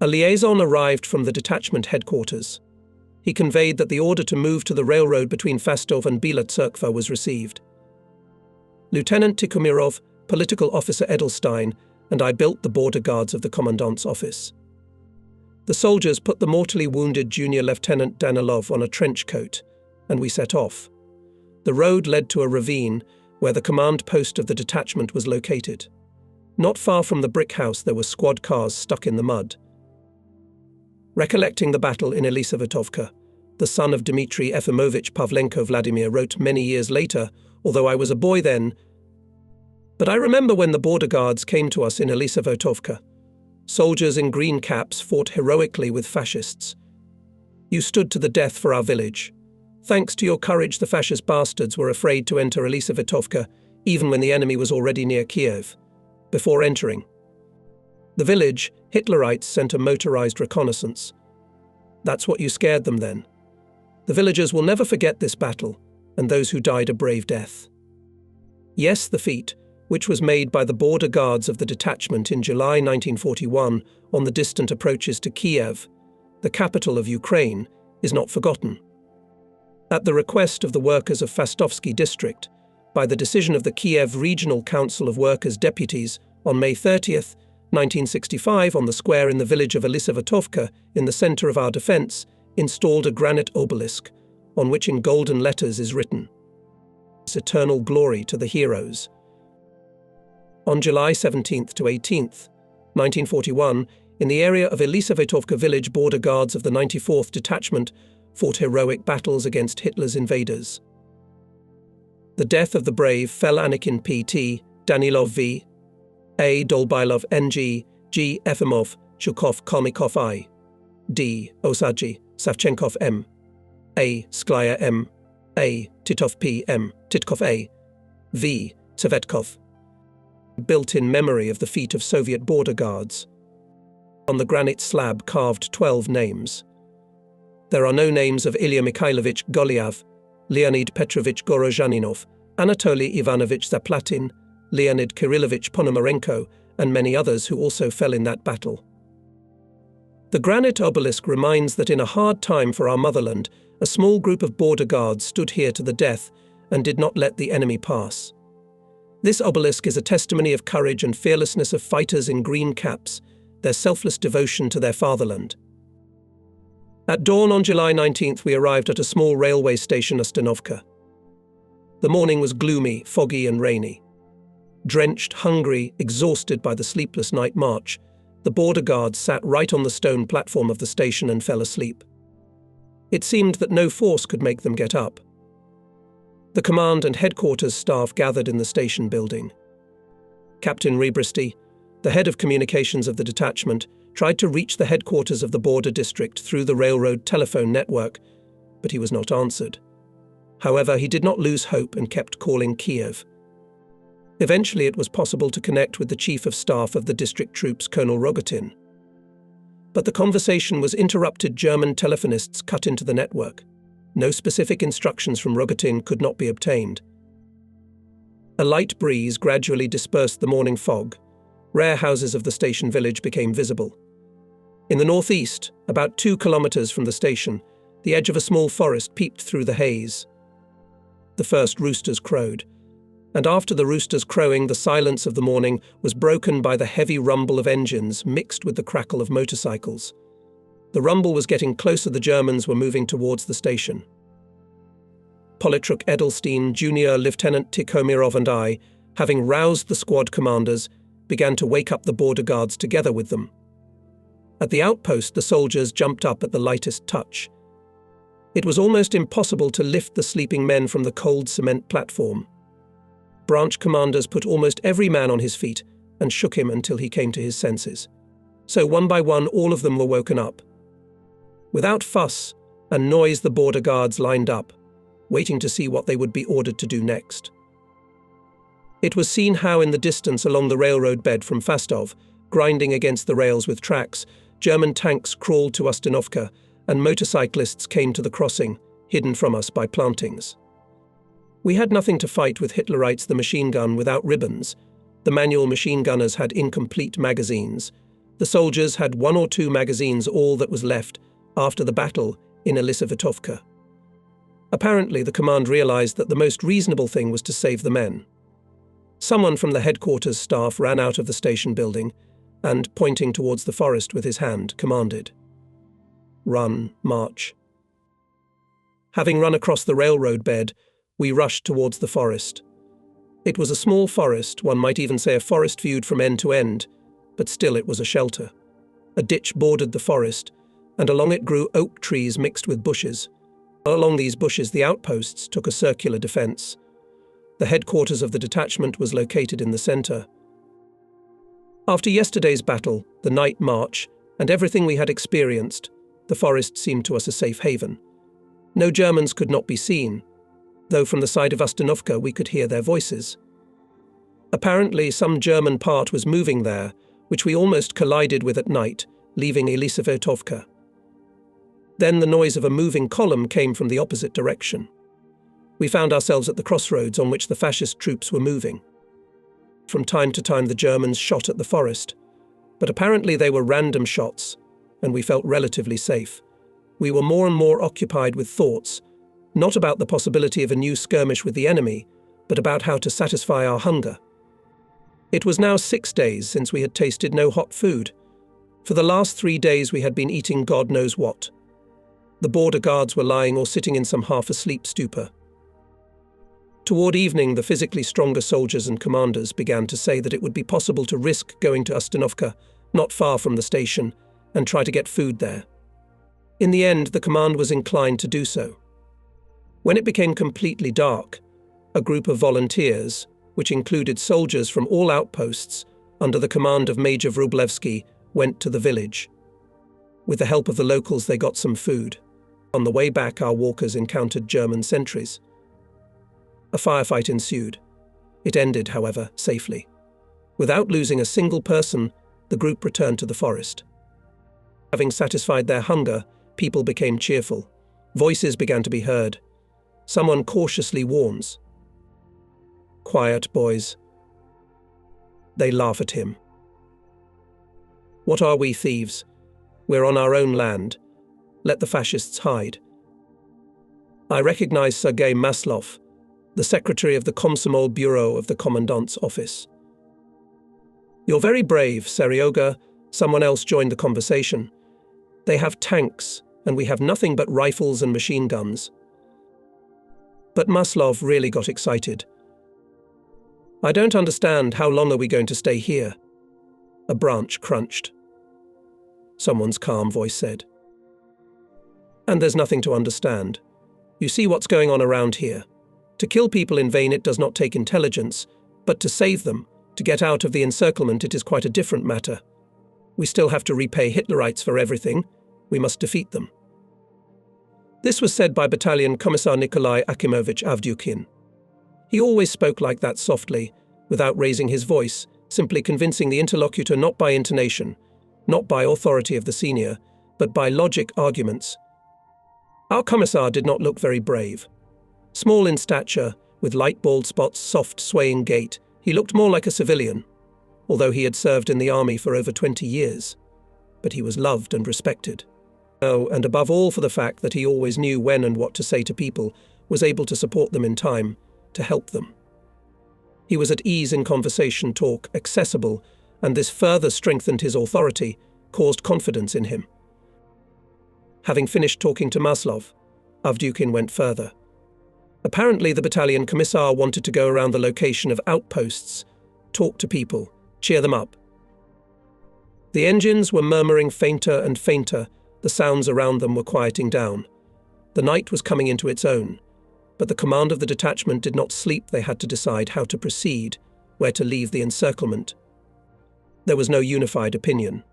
A liaison arrived from the detachment headquarters. He conveyed that the order to move to the railroad between Fastov and Bila Tserkva was received. Lieutenant Tikhomirov, political officer Edelstein, and I built the border guards of the commandant's office. The soldiers put the mortally wounded Junior Lieutenant Danilov on a trench coat, and we set off. The road led to a ravine where the command post of the detachment was located. Not far from the brick house there were squad cars stuck in the mud. Recollecting the battle in Elisavetovka, the son of Dmitry Efimovich Pavlenko Vladimir wrote many years later, although I was a boy then, "But I remember when the border guards came to us in Elisavetovka. Soldiers in green caps fought heroically with fascists. You stood to the death for our village. Thanks to your courage, the fascist bastards were afraid to enter Elisavetovka, even when the enemy was already near Kiev. Before entering the village, Hitlerites sent a motorized reconnaissance. That's what you scared them then. The villagers will never forget this battle, and those who died a brave death." Yes, the feat, which was made by the border guards of the detachment in July 1941 on the distant approaches to Kiev, the capital of Ukraine, is not forgotten. At the request of the workers of Fastovsky district, by the decision of the Kiev Regional Council of Workers' Deputies on May 30th, 1965, on the square in the village of Elisavetovka, in the center of our defense, installed a granite obelisk, on which in golden letters is written, "Eternal glory to the heroes." On July 17th to 18th, 1941, in the area of Elisavetovka village, border guards of the 94th Detachment fought heroic battles against Hitler's invaders. The death of the brave fell Anikin P.T., Danilov V., A. Dolbailov N.G., G. Efimov, Shukov Kolmikov I., D. Osadji, Savchenkov M., A. Sklya M., A. Titov P. M., Titkov A., V. Tsevetkov, built in memory of the feat of Soviet border guards. On the granite slab carved 12 names. There are no names of Ilya Mikhailovich Golyav, Leonid Petrovich Gorozhaninov, Anatoly Ivanovich Zaplatin, Leonid Kirillovich Ponomarenko, and many others who also fell in that battle. The granite obelisk reminds that in a hard time for our motherland, a small group of border guards stood here to the death and did not let the enemy pass. This obelisk is a testimony of courage and fearlessness of fighters in green caps, their selfless devotion to their fatherland. At dawn on July 19th, we arrived at a small railway station, Ostanovka. The morning was gloomy, foggy and rainy. Drenched, hungry, exhausted by the sleepless night march, the border guards sat right on the stone platform of the station and fell asleep. It seemed that no force could make them get up. The command and headquarters staff gathered in the station building. Captain Rebristy, the head of communications of the detachment, tried to reach the headquarters of the border district through the railroad telephone network, but he was not answered. However, he did not lose hope and kept calling Kiev. Eventually, it was possible to connect with the chief of staff of the district troops, Colonel Rogotin. But the conversation was interrupted. German telephonists cut into the network. No specific instructions from Rogotin could not be obtained. A light breeze gradually dispersed the morning fog. Rare houses of the station village became visible. In the northeast, about 2 kilometers from the station, the edge of a small forest peeped through the haze. The first roosters crowed, and after the roosters' crowing, the silence of the morning was broken by the heavy rumble of engines mixed with the crackle of motorcycles. The rumble was getting closer. The Germans were moving towards the station. Politruk Edelstein, Junior Lieutenant Tikhomirov and I, having roused the squad commanders, began to wake up the border guards together with them. At the outpost, the soldiers jumped up at the lightest touch. It was almost impossible to lift the sleeping men from the cold cement platform. Branch commanders put almost every man on his feet and shook him until he came to his senses. So one by one, all of them were woken up. Without fuss and noise, the border guards lined up, waiting to see what they would be ordered to do next. It was seen how in the distance along the railroad bed from Fastov, grinding against the rails with tracks, German tanks crawled to Ustinovka, and motorcyclists came to the crossing, hidden from us by plantings. We had nothing to fight with Hitlerites the machine gun without ribbons. The manual machine gunners had incomplete magazines. The soldiers had 1 or 2 magazines, all that was left after the battle in Elisavetovka. Apparently, the command realized that the most reasonable thing was to save the men. Someone from the headquarters staff ran out of the station building and, pointing towards the forest with his hand, commanded, "Run, march." Having run across the railroad bed, we rushed towards the forest. It was a small forest, one might even say a forest viewed from end to end, but still it was a shelter. A ditch bordered the forest, and along it grew oak trees mixed with bushes. Along these bushes, the outposts took a circular defense. The headquarters of the detachment was located in the center. After yesterday's battle, the night march, and everything we had experienced, the forest seemed to us a safe haven. No Germans could not be seen, though from the side of Ustinovka we could hear their voices. Apparently, some German part was moving there, which we almost collided with at night, leaving Elisavetovka. Then the noise of a moving column came from the opposite direction. We found ourselves at the crossroads on which the fascist troops were moving. From time to time the Germans shot at the forest, but apparently they were random shots, and we felt relatively safe. We were more and more occupied with thoughts, not about the possibility of a new skirmish with the enemy, but about how to satisfy our hunger. It was now 6 days since we had tasted no hot food. For the last 3 days we had been eating God knows what. The border guards were lying or sitting in some half-asleep stupor. Toward evening, the physically stronger soldiers and commanders began to say that it would be possible to risk going to Ustinovka, not far from the station, and try to get food there. In the end, the command was inclined to do so. When it became completely dark, a group of volunteers, which included soldiers from all outposts under the command of Major Vrublevsky, went to the village. With the help of the locals, they got some food. On the way back, our walkers encountered German sentries. A firefight ensued. It ended, however, safely. Without losing a single person, the group returned to the forest. Having satisfied their hunger, people became cheerful. Voices began to be heard. Someone cautiously warns, "Quiet, boys." They laugh at him. What are we, thieves? We're on our own land. Let the fascists hide. I recognize Sergei Maslov, the secretary of the Komsomol Bureau of the Commandant's office. You're very brave, Seryoga. Someone else joined the conversation. They have tanks, and we have nothing but rifles and machine guns. But Maslov really got excited. I don't understand. How long are we going to stay here? A branch crunched. Someone's calm voice said. And there's nothing to understand. You see what's going on around here. To kill people in vain it does not take intelligence, but to save them, to get out of the encirclement, it is quite a different matter. We still have to repay Hitlerites for everything. We must defeat them. This was said by Battalion Commissar Nikolai Akimovich Avdyukin. He always spoke like that softly, without raising his voice, simply convincing the interlocutor not by intonation, not by authority of the senior, but by logic arguments. Our commissar did not look very brave. Small in stature, with light bald spots, soft swaying gait, he looked more like a civilian, although he had served in the army for over 20 years. But he was loved and respected. Oh, and above all for the fact that he always knew when and what to say to people, was able to support them in time, to help them. He was at ease in conversation, talk, accessible, and this further strengthened his authority, caused confidence in him. Having finished talking to Maslov, Avdyukin went further. Apparently the battalion commissar wanted to go around the location of outposts, talk to people, cheer them up. The engines were murmuring fainter and fainter, the sounds around them were quieting down. The night was coming into its own, but the command of the detachment did not sleep. They had to decide how to proceed, where to leave the encirclement. There was no unified opinion.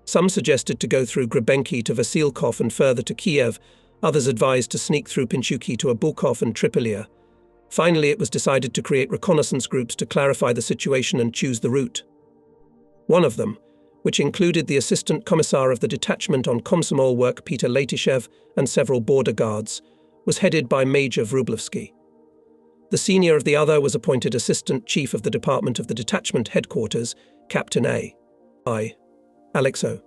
Some suggested to go through Grebenki to Vasilkov and further to Kiev, others advised to sneak through Pinchuki to Abukov and Tripolia. Finally, it was decided to create reconnaissance groups to clarify the situation and choose the route. One of them, which included the Assistant Commissar of the Detachment on Komsomol work Peter Letishev and several border guards, was headed by Major Vrublevsky. The senior of the other was appointed Assistant Chief of the Department of the Detachment Headquarters, Captain A. I. Alexo.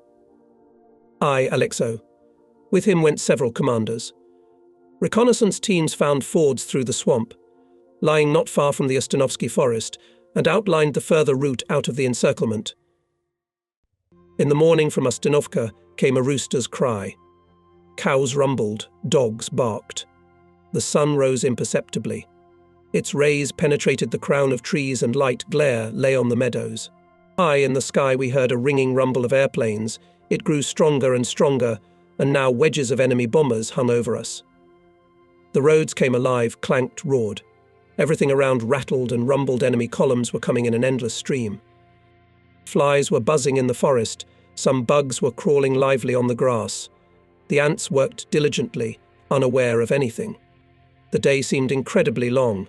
With him went several commanders. Reconnaissance teams found fords through the swamp, lying not far from the Ostanovsky forest, and outlined the further route out of the encirclement. In the morning from Ostanovka came a rooster's cry. Cows rumbled, dogs barked. The sun rose imperceptibly. Its rays penetrated the crown of trees and light glare lay on the meadows. High in the sky we heard a ringing rumble of airplanes. It grew stronger and stronger, and now wedges of enemy bombers hung over us. The roads came alive, clanked, roared. Everything around rattled and rumbled. Enemy columns were coming in an endless stream. Flies were buzzing in the forest. Some bugs were crawling lively on the grass. The ants worked diligently, unaware of anything. The day seemed incredibly long.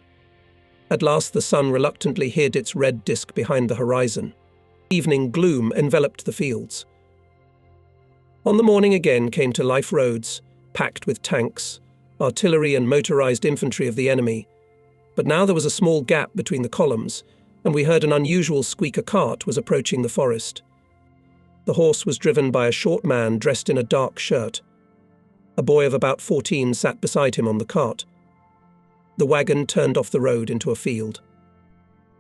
At last the sun reluctantly hid its red disk behind the horizon. Evening gloom enveloped the fields. On the morning again came to life roads, packed with tanks, artillery and motorized infantry of the enemy. But now there was a small gap between the columns, and we heard an unusual squeak. A cart was approaching the forest. The horse was driven by a short man dressed in a dark shirt. A boy of about 14 sat beside him on the cart. The wagon turned off the road into a field.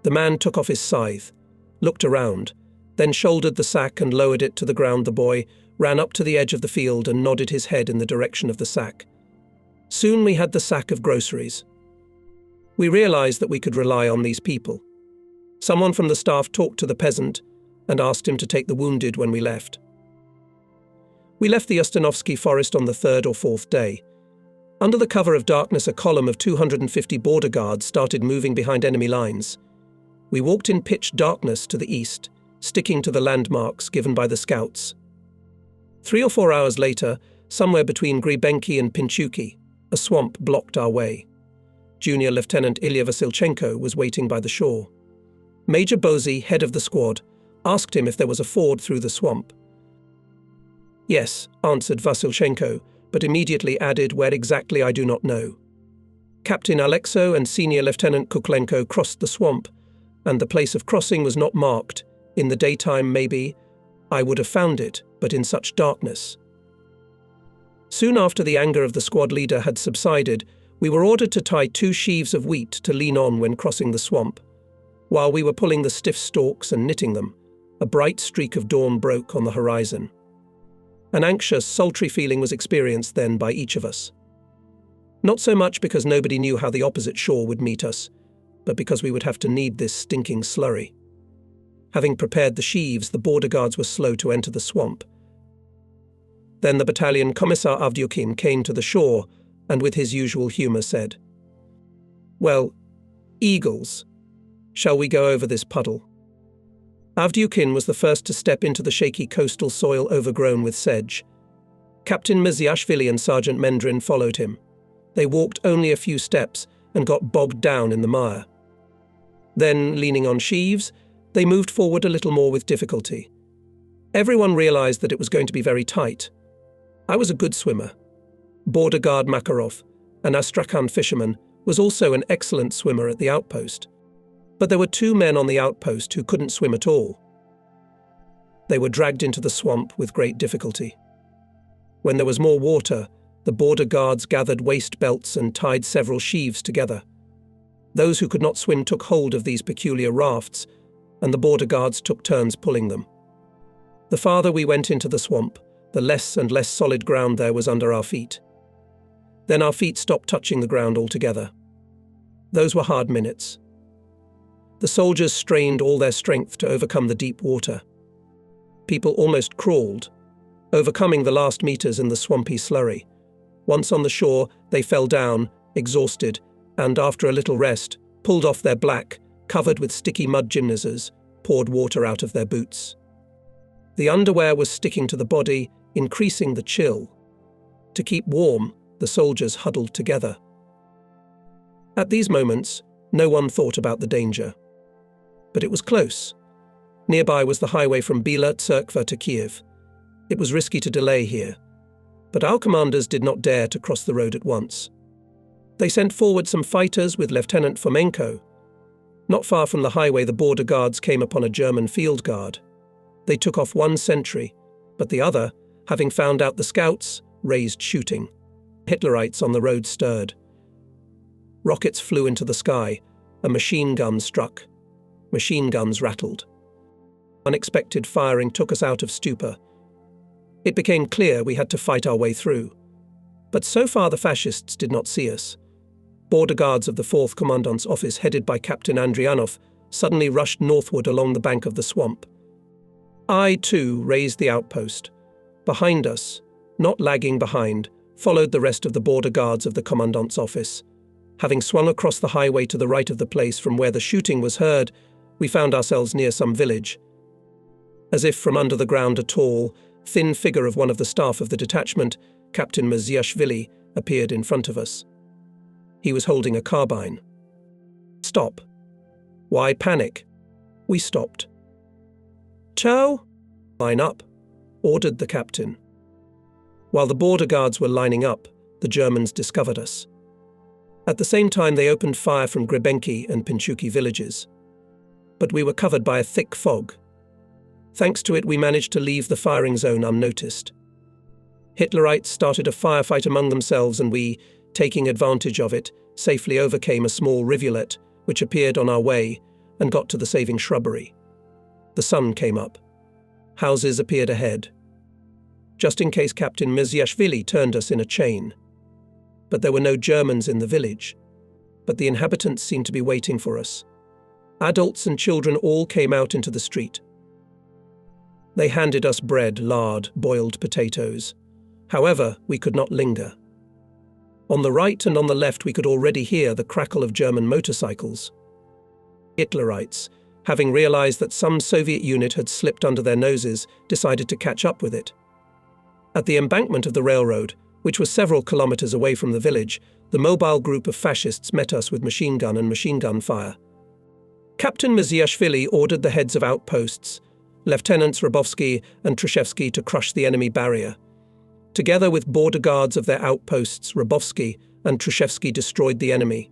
The man took off his scythe, looked around, then shouldered the sack and lowered it to the ground. The boy ran up to the edge of the field and nodded his head in the direction of the sack. Soon we had the sack of groceries. We realized that we could rely on these people. Someone from the staff talked to the peasant and asked him to take the wounded when we left. We left the Ostanovsky forest on the third or fourth day. Under the cover of darkness, a column of 250 border guards started moving behind enemy lines. We walked in pitch darkness to the east, sticking to the landmarks given by the scouts. 3 or 4 hours later, somewhere between Grebenki and Pinchuki, a swamp blocked our way. Junior Lieutenant Ilya Vasilchenko was waiting by the shore. Major Bozy, head of the squad, asked him if there was a ford through the swamp. Yes, answered Vasilchenko, but immediately added, where exactly I do not know. Captain Alexo and Senior Lieutenant Kuklenko crossed the swamp, and the place of crossing was not marked. In the daytime, maybe, I would have found it, but in such darkness. Soon after the anger of the squad leader had subsided, we were ordered to tie 2 sheaves of wheat to lean on when crossing the swamp. While we were pulling the stiff stalks and knitting them, a bright streak of dawn broke on the horizon. An anxious, sultry feeling was experienced then by each of us. Not so much because nobody knew how the opposite shore would meet us, but because we would have to knead this stinking slurry. Having prepared the sheaves, the border guards were slow to enter the swamp. Then the battalion Commissar Avdyukin came to the shore and with his usual humour said, Well, eagles. Shall we go over this puddle? Avdiukin was the first to step into the shaky coastal soil overgrown with sedge. Captain Mziashvili and Sergeant Mendrin followed him. They walked only a few steps and got bogged down in the mire. Then, leaning on sheaves, they moved forward a little more with difficulty. Everyone realized that it was going to be very tight. I was a good swimmer. Border guard Makarov, an Astrakhan fisherman, was also an excellent swimmer at the outpost. But there were 2 men on the outpost who couldn't swim at all. They were dragged into the swamp with great difficulty. When there was more water, the border guards gathered waist belts and tied several sheaves together. Those who could not swim took hold of these peculiar rafts, and the border guards took turns pulling them. The farther we went into the swamp, the less and less solid ground there was under our feet. Then our feet stopped touching the ground altogether. Those were hard minutes. The soldiers strained all their strength to overcome the deep water. People almost crawled, overcoming the last meters in the swampy slurry. Once on the shore, they fell down, exhausted, and after a little rest, pulled off their black, covered with sticky mud gymnasies, poured water out of their boots. The underwear was sticking to the body, increasing the chill. To keep warm, the soldiers huddled together. At these moments, no one thought about the danger. But it was close. Nearby was the highway from Bila Tserkva to Kiev. It was risky to delay here, but our commanders did not dare to cross the road at once. They sent forward some fighters with Lieutenant Fomenko. Not far from the highway, the border guards came upon a German field guard. They took off 1 sentry, but the other, having found out the scouts, raised shooting. Hitlerites on the road stirred. Rockets flew into the sky. A machine gun struck. Machine guns rattled. Unexpected firing took us out of stupor. It became clear we had to fight our way through. But so far the fascists did not see us. Border guards of the 4th Commandant's office, headed by Captain Andrianov, suddenly rushed northward along the bank of the swamp. I, too, raised the outpost. Behind us, not lagging behind, followed the rest of the border guards of the Commandant's office. Having swung across the highway to the right of the place from where the shooting was heard, we found ourselves near some village. As if from under the ground, a tall, thin figure of one of the staff of the detachment, Captain Mziashvili, appeared in front of us. He was holding a carbine. Stop. Why panic? We stopped. Chow? Line up, ordered the captain. While the border guards were lining up, the Germans discovered us. At the same time, they opened fire from Grebenki and Pinchuki villages. But we were covered by a thick fog. Thanks to it, we managed to leave the firing zone unnoticed. Hitlerites started a firefight among themselves, and we, taking advantage of it, safely overcame a small rivulet which appeared on our way and got to the saving shrubbery. The sun came up. Houses appeared ahead. Just in case, Captain Mziashvili turned us in a chain. But there were no Germans in the village. But the inhabitants seemed to be waiting for us. Adults and children all came out into the street. They handed us bread, lard, boiled potatoes. However, we could not linger. On the right and on the left we could already hear the crackle of German motorcycles. Hitlerites, having realized that some Soviet unit had slipped under their noses, decided to catch up with it. At the embankment of the railroad, which was several kilometers away from the village, the mobile group of fascists met us with machine gun and machine gun fire. Captain Mziashvili ordered the heads of outposts, Lieutenants Rabovsky and Trushevsky, to crush the enemy barrier. Together with border guards of their outposts, Rabovsky and Trushevsky destroyed the enemy.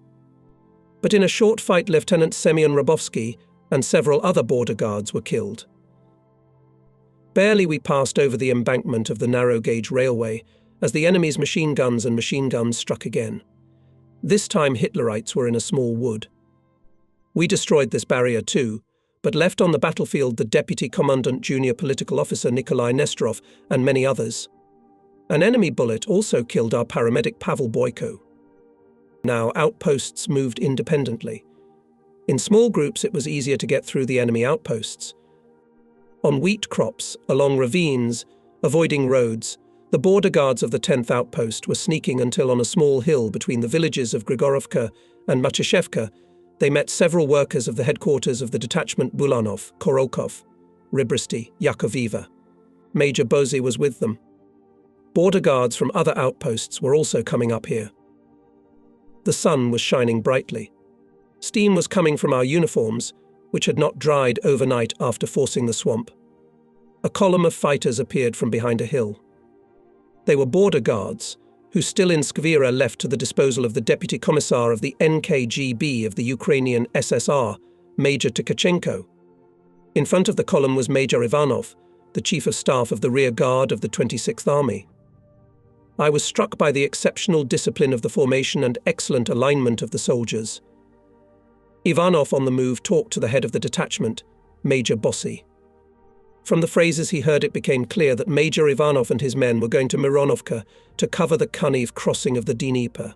But in a short fight, Lieutenant Semyon Rabovsky and several other border guards were killed. Barely we passed over the embankment of the narrow-gauge railway as the enemy's machine guns and machine guns struck again. This time Hitlerites were in a small wood. We destroyed this barrier too, but left on the battlefield the Deputy Commandant Junior Political Officer Nikolai Nesterov and many others. An enemy bullet also killed our paramedic Pavel Boyko. Now outposts moved independently. In small groups it was easier to get through the enemy outposts. On wheat crops, along ravines, avoiding roads, the border guards of the 10th outpost were sneaking until on a small hill between the villages of Grigorovka and Matuszewka, they met several workers of the headquarters of the detachment Bulanov, Korolkov, Rybristy, Yakoviva. Major Bozy was with them. Border guards from other outposts were also coming up here. The sun was shining brightly. Steam was coming from our uniforms, which had not dried overnight after forcing the swamp. A column of fighters appeared from behind a hill. They were border guards, who still in Skvira left to the disposal of the Deputy Commissar of the NKGB of the Ukrainian SSR, Major Tkachenko. In front of the column was Major Ivanov, the Chief of Staff of the Rear Guard of the 26th Army. I was struck by the exceptional discipline of the formation and excellent alignment of the soldiers. Ivanov on the move talked to the head of the detachment, Major Bossy. From the phrases he heard, it became clear that Major Ivanov and his men were going to Mironovka to cover the Kaniv crossing of the Dnieper.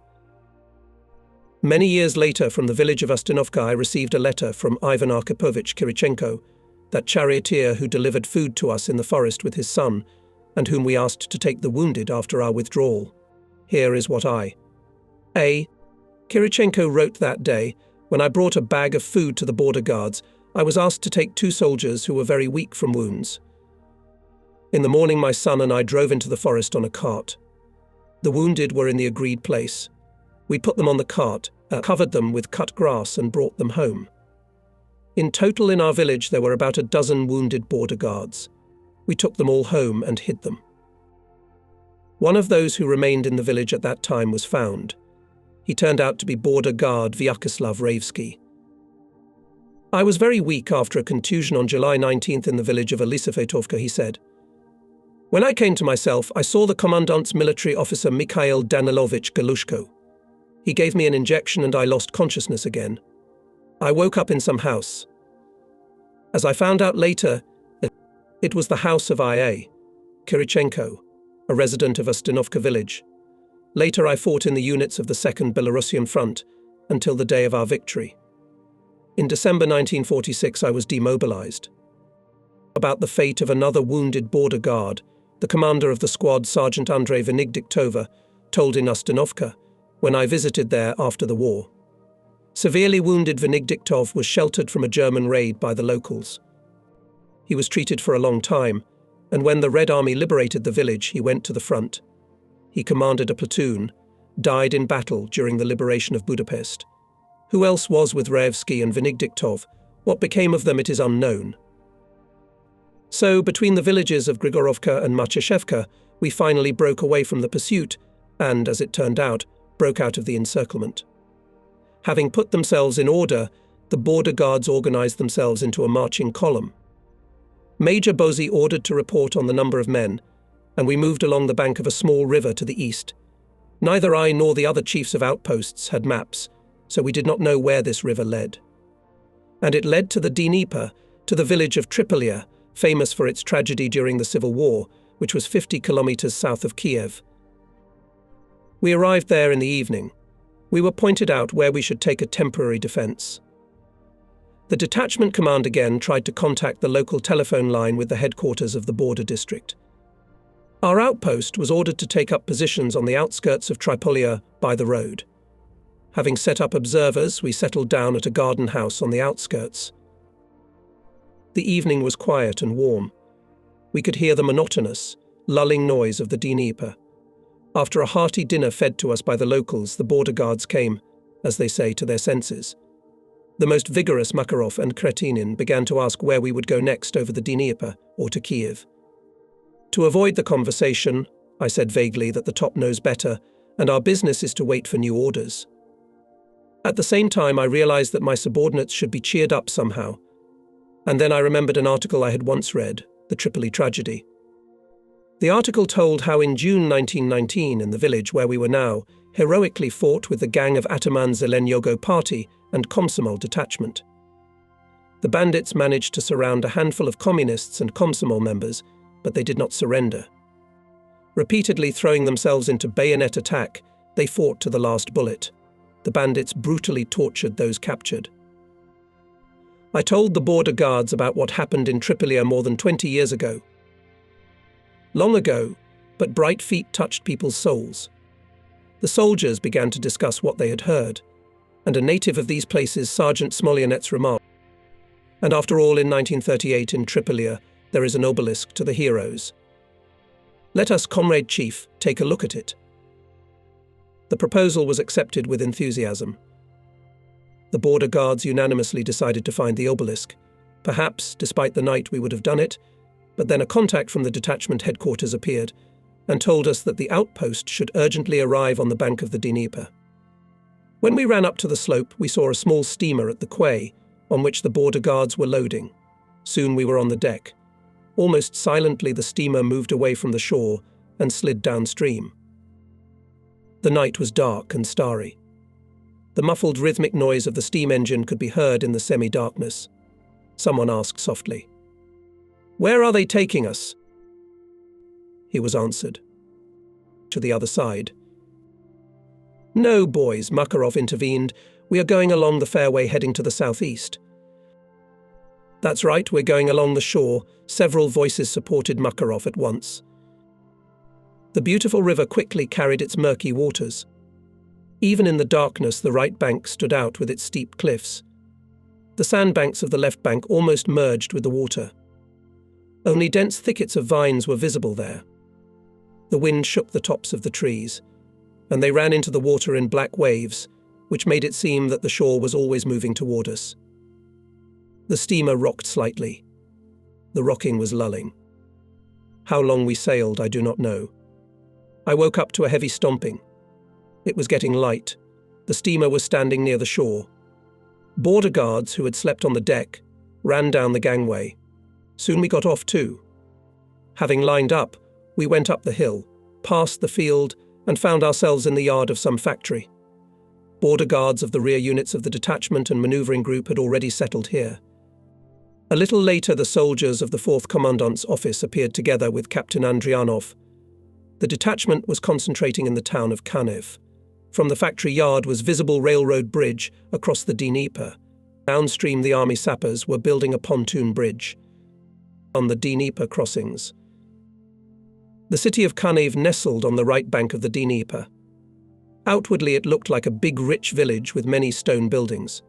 Many years later, from the village of Ustinovka, I received a letter from Ivan Arkapovich Kirichenko, that charioteer who delivered food to us in the forest with his son, and whom we asked to take the wounded after our withdrawal. Here is what Kirichenko wrote that day, when I brought a bag of food to the border guards, I was asked to take 2 soldiers who were very weak from wounds. In the morning, my son and I drove into the forest on a cart. The wounded were in the agreed place. We put them on the cart, covered them with cut grass and brought them home. In total in our village there were about a dozen wounded border guards. We took them all home and hid them. One of those who remained in the village at that time was found. He turned out to be border guard Vyacheslav Raevsky. I was very weak after a contusion on July 19th in the village of Elisafetovka, he said. When I came to myself, I saw the commandant's military officer Mikhail Danilovich Galushko. He gave me an injection and I lost consciousness again. I woke up in some house. As I found out later, it was the house of I.A. Kirichenko, a resident of Ustinovka village. Later I fought in the units of the 2nd Belarusian Front until the day of our victory. In December 1946 I was demobilized. About the fate of another wounded border guard, the commander of the squad, Sergeant Andrei Venediktova, told in Ustinovka when I visited there after the war. Severely wounded Venediktov was sheltered from a German raid by the locals. He was treated for a long time, and when the Red Army liberated the village, he went to the front. He commanded a platoon, died in battle during the liberation of Budapest. Who else was with Raevsky and Venediktov? What became of them, it is unknown. So, between the villages of Grigorovka and Matuszewka, we finally broke away from the pursuit and, as it turned out, broke out of the encirclement. Having put themselves in order, the border guards organized themselves into a marching column. Major Bozy ordered to report on the number of men, and we moved along the bank of a small river to the east. Neither I nor the other chiefs of outposts had maps, so we did not know where this river led. And it led to the Dnieper, to the village of Tripolia, famous for its tragedy during the Civil War, which was 50 kilometers south of Kiev. We arrived there in the evening. We were pointed out where we should take a temporary defense. The detachment command again tried to contact the local telephone line with the headquarters of the border district. Our outpost was ordered to take up positions on the outskirts of Tripolia by the road. Having set up observers, we settled down at a garden house on the outskirts. The evening was quiet and warm. We could hear the monotonous, lulling noise of the Dnieper. After a hearty dinner fed to us by the locals, the border guards came, as they say, to their senses. The most vigorous Makarov and Kretinin began to ask where we would go next over the Dnieper or to Kiev. To avoid the conversation, I said vaguely that the top knows better, and our business is to wait for new orders. At the same time, I realized that my subordinates should be cheered up somehow. And then I remembered an article I had once read, The Tripoli Tragedy. The article told how in June 1919, in the village where we were now, heroically fought with the gang of Ataman Zelenyogo Party and Komsomol detachment. The bandits managed to surround a handful of communists and Komsomol members, but they did not surrender. Repeatedly throwing themselves into bayonet attack, they fought to the last bullet. The bandits brutally tortured those captured. I told the border guards about what happened in Tripolia more than 20 years ago. Long ago, but bright feet touched people's souls. The soldiers began to discuss what they had heard. and a native of these places, Sergeant Smolyanets, remarked, "And after all, in 1938 in Tripolia, there is an obelisk to the heroes. Let us, Comrade Chief, take a look at it." The proposal was accepted with enthusiasm. The border guards unanimously decided to find the obelisk. Perhaps, despite the night, we would have done it, but then a contact from the detachment headquarters appeared and told us that the outpost should urgently arrive on the bank of the Dnieper. When we ran up to the slope, we saw a small steamer at the quay, on which the border guards were loading. Soon we were on the deck. Almost silently, the steamer moved away from the shore and slid downstream. The night was dark and starry. The muffled rhythmic noise of the steam engine could be heard in the semi-darkness. Someone asked softly, "Where are they taking us?" He was answered, "To the other side." "No, boys," Makarov intervened. "We are going along the fairway heading to the southeast." "That's right, we're going along the shore," several voices supported Makarov at once. The beautiful river quickly carried its murky waters. Even in the darkness, the right bank stood out with its steep cliffs. The sandbanks of the left bank almost merged with the water. Only dense thickets of vines were visible there. The wind shook the tops of the trees, and they ran into the water in black waves, which made it seem that the shore was always moving toward us. The steamer rocked slightly. The rocking was lulling. How long we sailed, I do not know. I woke up to a heavy stomping. It was getting light. The steamer was standing near the shore. Border guards, who had slept on the deck, ran down the gangway. Soon we got off too. Having lined up, we went up the hill, past the field, and found ourselves in the yard of some factory. Border guards of the rear units of the detachment and manoeuvring group had already settled here. A little later, the soldiers of the 4th Commandant's office appeared together with Captain Andrianov. The detachment was concentrating in the town of Kanev. From the factory yard was visible railroad bridge across the Dnieper. Downstream, the army sappers were building a pontoon bridge on the Dnieper crossings. The city of Kanev nestled on the right bank of the Dnieper. Outwardly, it looked like a big, rich village with many stone buildings.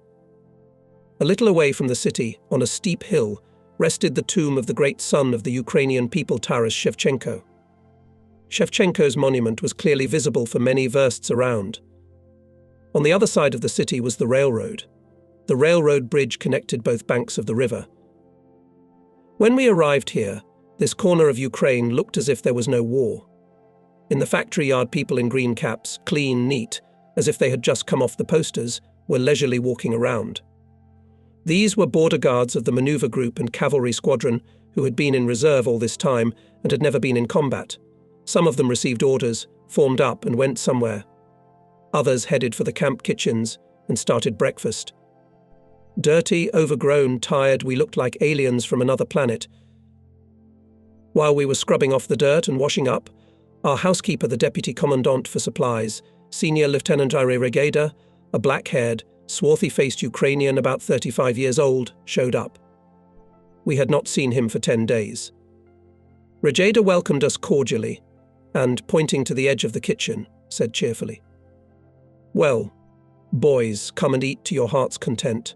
A little away from the city, on a steep hill, rested the tomb of the great son of the Ukrainian people, Taras Shevchenko. Shevchenko's monument was clearly visible for many versts around. On the other side of the city was the railroad. The railroad bridge connected both banks of the river. When we arrived here, this corner of Ukraine looked as if there was no war. In the factory yard, people in green caps, clean, neat, as if they had just come off the posters, were leisurely walking around. These were border guards of the maneuver group and cavalry squadron who had been in reserve all this time and had never been in combat. Some of them received orders, formed up and went somewhere. Others headed for the camp kitchens and started breakfast. Dirty, overgrown, tired, we looked like aliens from another planet. While we were scrubbing off the dirt and washing up, our housekeeper, the deputy commandant for supplies, Senior Lieutenant Ire Regeda, a black-haired, swarthy-faced Ukrainian about 35 years old, showed up. We had not seen him for 10 days. Regeda welcomed us cordially and, pointing to the edge of the kitchen, said cheerfully, "Well, boys, come and eat to your heart's content."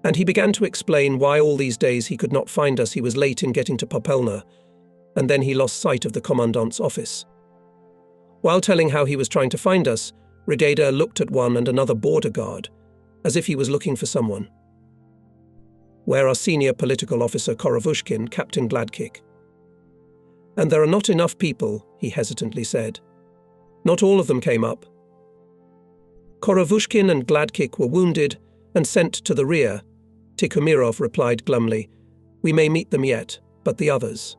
And he began to explain why all these days he could not find us. He was late in getting to Popelna, and then he lost sight of the commandant's office. While telling how he was trying to find us, Regeda looked at one and another border guard, as if he was looking for someone. "Where are senior political officer Korovushkin, Captain Gladkik?" "And there are not enough people," he hesitantly said. "Not all of them came up." Korovushkin and Gladkik were wounded and sent to the rear. Tikhomirov replied glumly, "We may meet them yet, but the others?"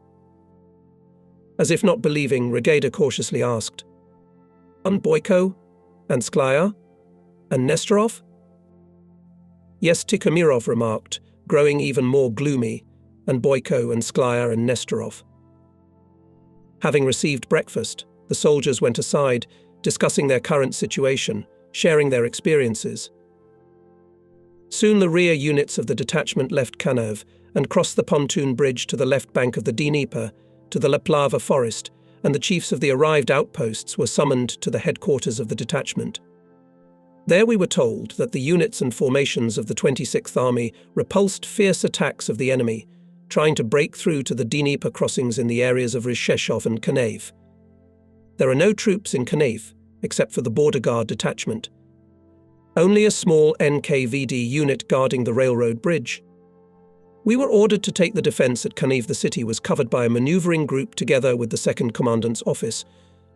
As if not believing, Regeda cautiously asked, "And Boyko? And Sklya? And Nestorov?" "Yes," Tikhomirov remarked, growing even more gloomy, "and Boyko and Sklya and Nestorov." Having received breakfast, the soldiers went aside, discussing their current situation, sharing their experiences. Soon the rear units of the detachment left Kanev and crossed the pontoon bridge to the left bank of the Dnieper, to the Leplava forest, and the chiefs of the arrived outposts were summoned to the headquarters of the detachment. There we were told that the units and formations of the 26th Army repulsed fierce attacks of the enemy, trying to break through to the Dnieper crossings in the areas of Rzheszów and Kanav. There are no troops in Kanav, except for the border guard detachment. Only a small NKVD unit guarding the railroad bridge. We were ordered to take the defence at Kanav. The city was covered by a manoeuvring group together with the 2nd Commandant's office,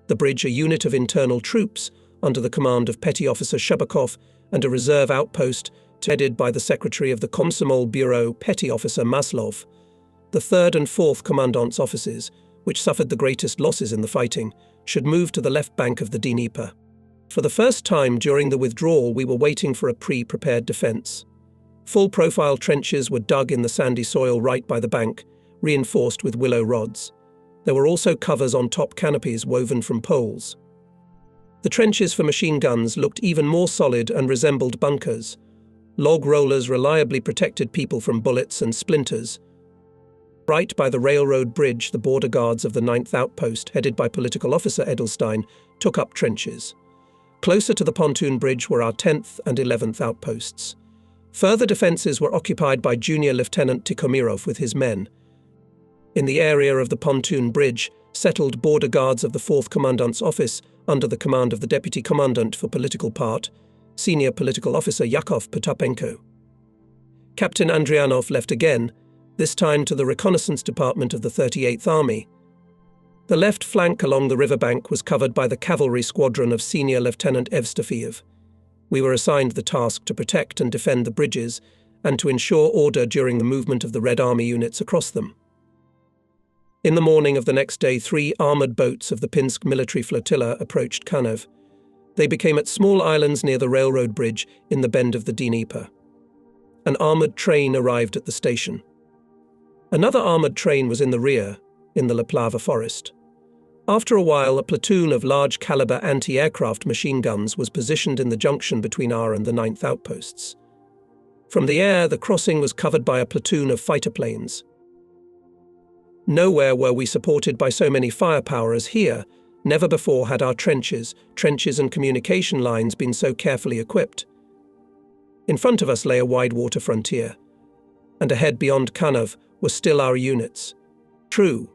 the bridge a unit of internal troops under the command of Petty Officer Shubakov, and a reserve outpost headed by the Secretary of the Komsomol Bureau, Petty Officer Maslov. The 3rd and 4th Commandant's offices, which suffered the greatest losses in the fighting, should move to the left bank of the Dnieper. For the first time during the withdrawal, we were waiting for a pre-prepared defence. Full-profile trenches were dug in the sandy soil right by the bank, reinforced with willow rods. There were also covers on top canopies woven from poles. The trenches for machine guns looked even more solid and resembled bunkers. Log rollers reliably protected people from bullets and splinters. Right by the railroad bridge, the border guards of the 9th Outpost, headed by Political Officer Edelstein, took up trenches. Closer to the pontoon bridge were our 10th and 11th Outposts. Further defences were occupied by Junior Lieutenant Tikhomirov with his men. In the area of the pontoon bridge settled border guards of the 4th Commandant's office under the command of the Deputy Commandant for Political Part, Senior Political Officer Yakov Potapenko. Captain Andrianov left again, this time to the Reconnaissance Department of the 38th Army. The left flank along the riverbank was covered by the cavalry squadron of Senior Lieutenant Evstafiev. We were assigned the task to protect and defend the bridges and to ensure order during the movement of the Red Army units across them. In the morning of the next day, 3 armoured boats of the Pinsk military flotilla approached Kanav. They became at small islands near the railroad bridge in the bend of the Dnieper. An armoured train arrived at the station. Another armoured train was in the rear, in the Leplava forest. After a while, a platoon of large-caliber anti-aircraft machine guns was positioned in the junction between our and the 9th Outposts. From the air, the crossing was covered by a platoon of fighter planes. Nowhere were we supported by so many firepower as here. Never before had our trenches and communication lines been so carefully equipped. In front of us lay a wide water frontier, and ahead beyond Kanav were still our units. True,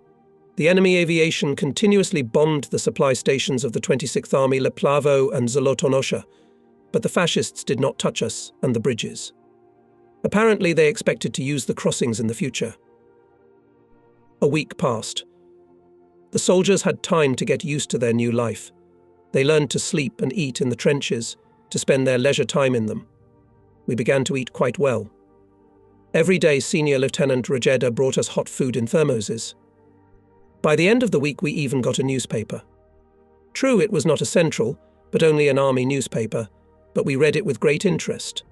the enemy aviation continuously bombed the supply stations of the 26th Army, Leplavo and Zolotonosha, but the fascists did not touch us and the bridges. Apparently they expected to use the crossings in the future. A week passed. The soldiers had time to get used to their new life. They learned to sleep and eat in the trenches, to spend their leisure time in them. We began to eat quite well. Every day Senior Lieutenant Rajeda brought us hot food in thermoses. By the end of the week we even got a newspaper. True, it was not a central, but only an army newspaper, but we read it with great interest.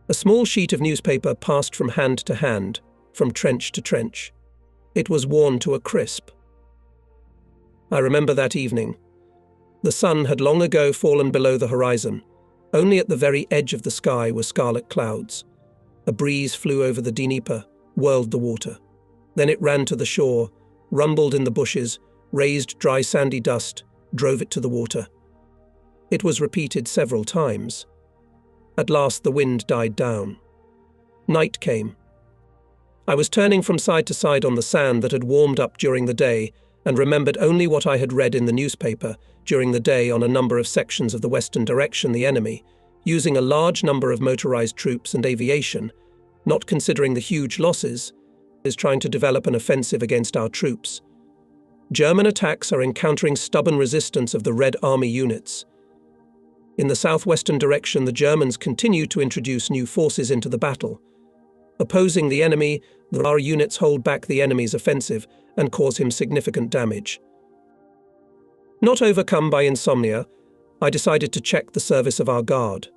A small sheet of newspaper passed from hand to hand, from trench to trench. It was worn to a crisp. I remember that evening. The sun had long ago fallen below the horizon. Only at the very edge of the sky were scarlet clouds. A breeze flew over the Dnieper, whirled the water. Then it ran to the shore, rumbled in the bushes, raised dry sandy dust, drove it to the water. It was repeated several times. At last the wind died down. Night came. I was turning from side to side on the sand that had warmed up during the day and remembered only what I had read in the newspaper during the day on a number of sections of the western direction. The enemy, using a large number of motorized troops and aviation, not considering the huge losses, is trying to develop an offensive against our troops. German attacks are encountering stubborn resistance of the Red Army units. In the southwestern direction, the Germans continue to introduce new forces into the battle. Opposing the enemy, our units hold back the enemy's offensive and cause him significant damage. Not overcome by insomnia, I decided to check the service of our guard.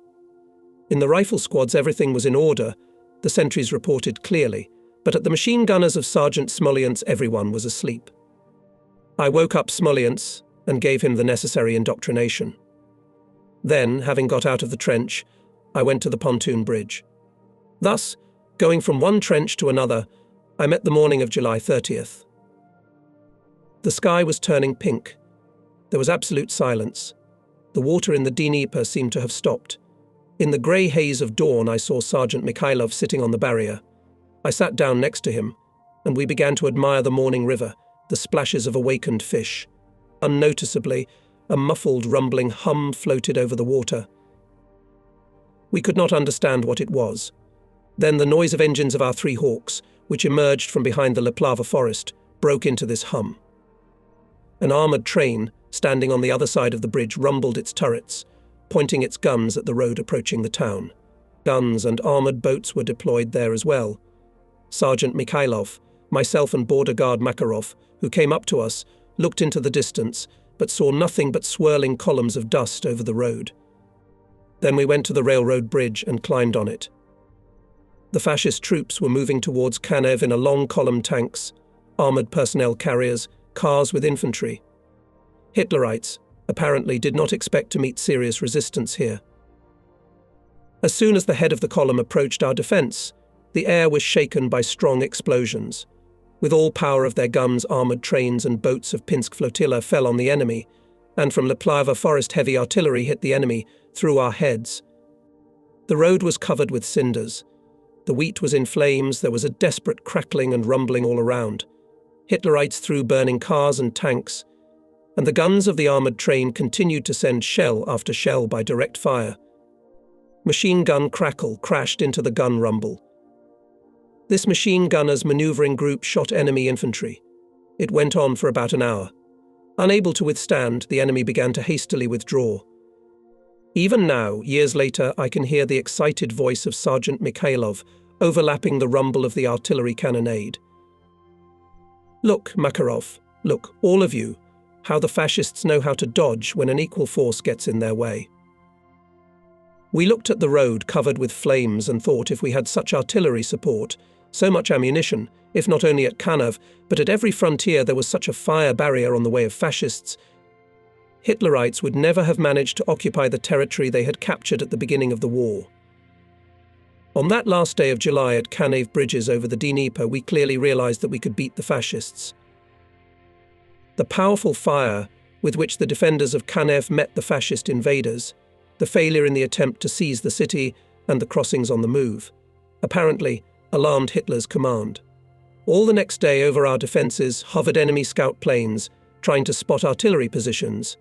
In the rifle squads everything was in order, the sentries reported clearly, but at the machine gunners of Sergeant Smolyantz everyone was asleep. I woke up Smolyantz and gave him the necessary indoctrination. Then, having got out of the trench, I went to the pontoon bridge. Thus, going from one trench to another, I met the morning of July 30th. The sky was turning pink. There was absolute silence. The water in the Dnieper seemed to have stopped. In the grey haze of dawn, I saw Sergeant Mikhailov sitting on the barrier. I sat down next to him, and we began to admire the morning river, the splashes of awakened fish. Unnoticeably, a muffled, rumbling hum floated over the water. We could not understand what it was. Then the noise of engines of our 3 Hawks, which emerged from behind the Leplava forest, broke into this hum. An armoured train, standing on the other side of the bridge, rumbled its turrets, pointing its guns at the road approaching the town. Guns and armoured boats were deployed there as well. Sergeant Mikhailov, myself and border guard Makarov, who came up to us, looked into the distance, but saw nothing but swirling columns of dust over the road. Then we went to the railroad bridge and climbed on it. The fascist troops were moving towards Kanev in a long column tanks, armoured personnel carriers, cars with infantry. Hitlerites apparently did not expect to meet serious resistance here. As soon as the head of the column approached our defence, the air was shaken by strong explosions. With all power of their guns, armoured trains and boats of Pinsk flotilla fell on the enemy, and from Leplava forest heavy artillery hit the enemy through our heads. The road was covered with cinders. The wheat was in flames, there was a desperate crackling and rumbling all around. Hitlerites threw burning cars and tanks, and the guns of the armoured train continued to send shell after shell by direct fire. Machine gun crackle crashed into the gun rumble. This machine gunners' manoeuvring group shot enemy infantry. It went on for about an hour. Unable to withstand, the enemy began to hastily withdraw. Even now, years later, I can hear the excited voice of Sergeant Mikhailov overlapping the rumble of the artillery cannonade. Look, Makarov, look, all of you, how the fascists know how to dodge when an equal force gets in their way. We looked at the road covered with flames and thought if we had such artillery support, so much ammunition, if not only at Kanev, but at every frontier there was such a fire barrier on the way of fascists, Hitlerites would never have managed to occupy the territory they had captured at the beginning of the war. On that last day of July at Kanev bridges over the Dnieper, we clearly realized that we could beat the fascists. The powerful fire with which the defenders of Kanev met the fascist invaders, the failure in the attempt to seize the city and the crossings on the move, apparently alarmed Hitler's command. All the next day over our defences hovered enemy scout planes, trying to spot artillery positions.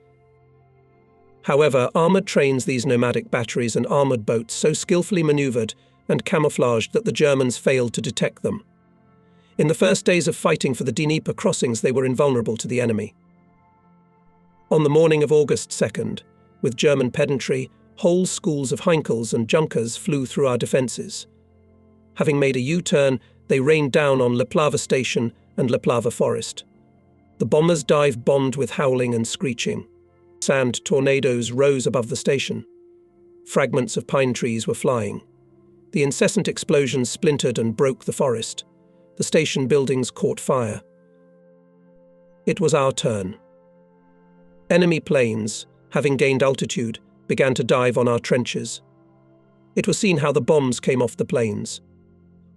However, armoured trains, these nomadic batteries and armoured boats so skillfully manoeuvred and camouflaged that the Germans failed to detect them. In the first days of fighting for the Dnieper crossings, they were invulnerable to the enemy. On the morning of August 2nd, with German pedantry, whole schools of Heinkels and Junkers flew through our defences. Having made a U-turn, they rained down on Leplava station and Leplava forest. The bombers dive-bombed with howling and screeching. Sand tornadoes rose above the station. Fragments of pine trees were flying. The incessant explosions splintered and broke the forest. The station buildings caught fire. It was our turn. Enemy planes, having gained altitude, began to dive on our trenches. It was seen how the bombs came off the planes.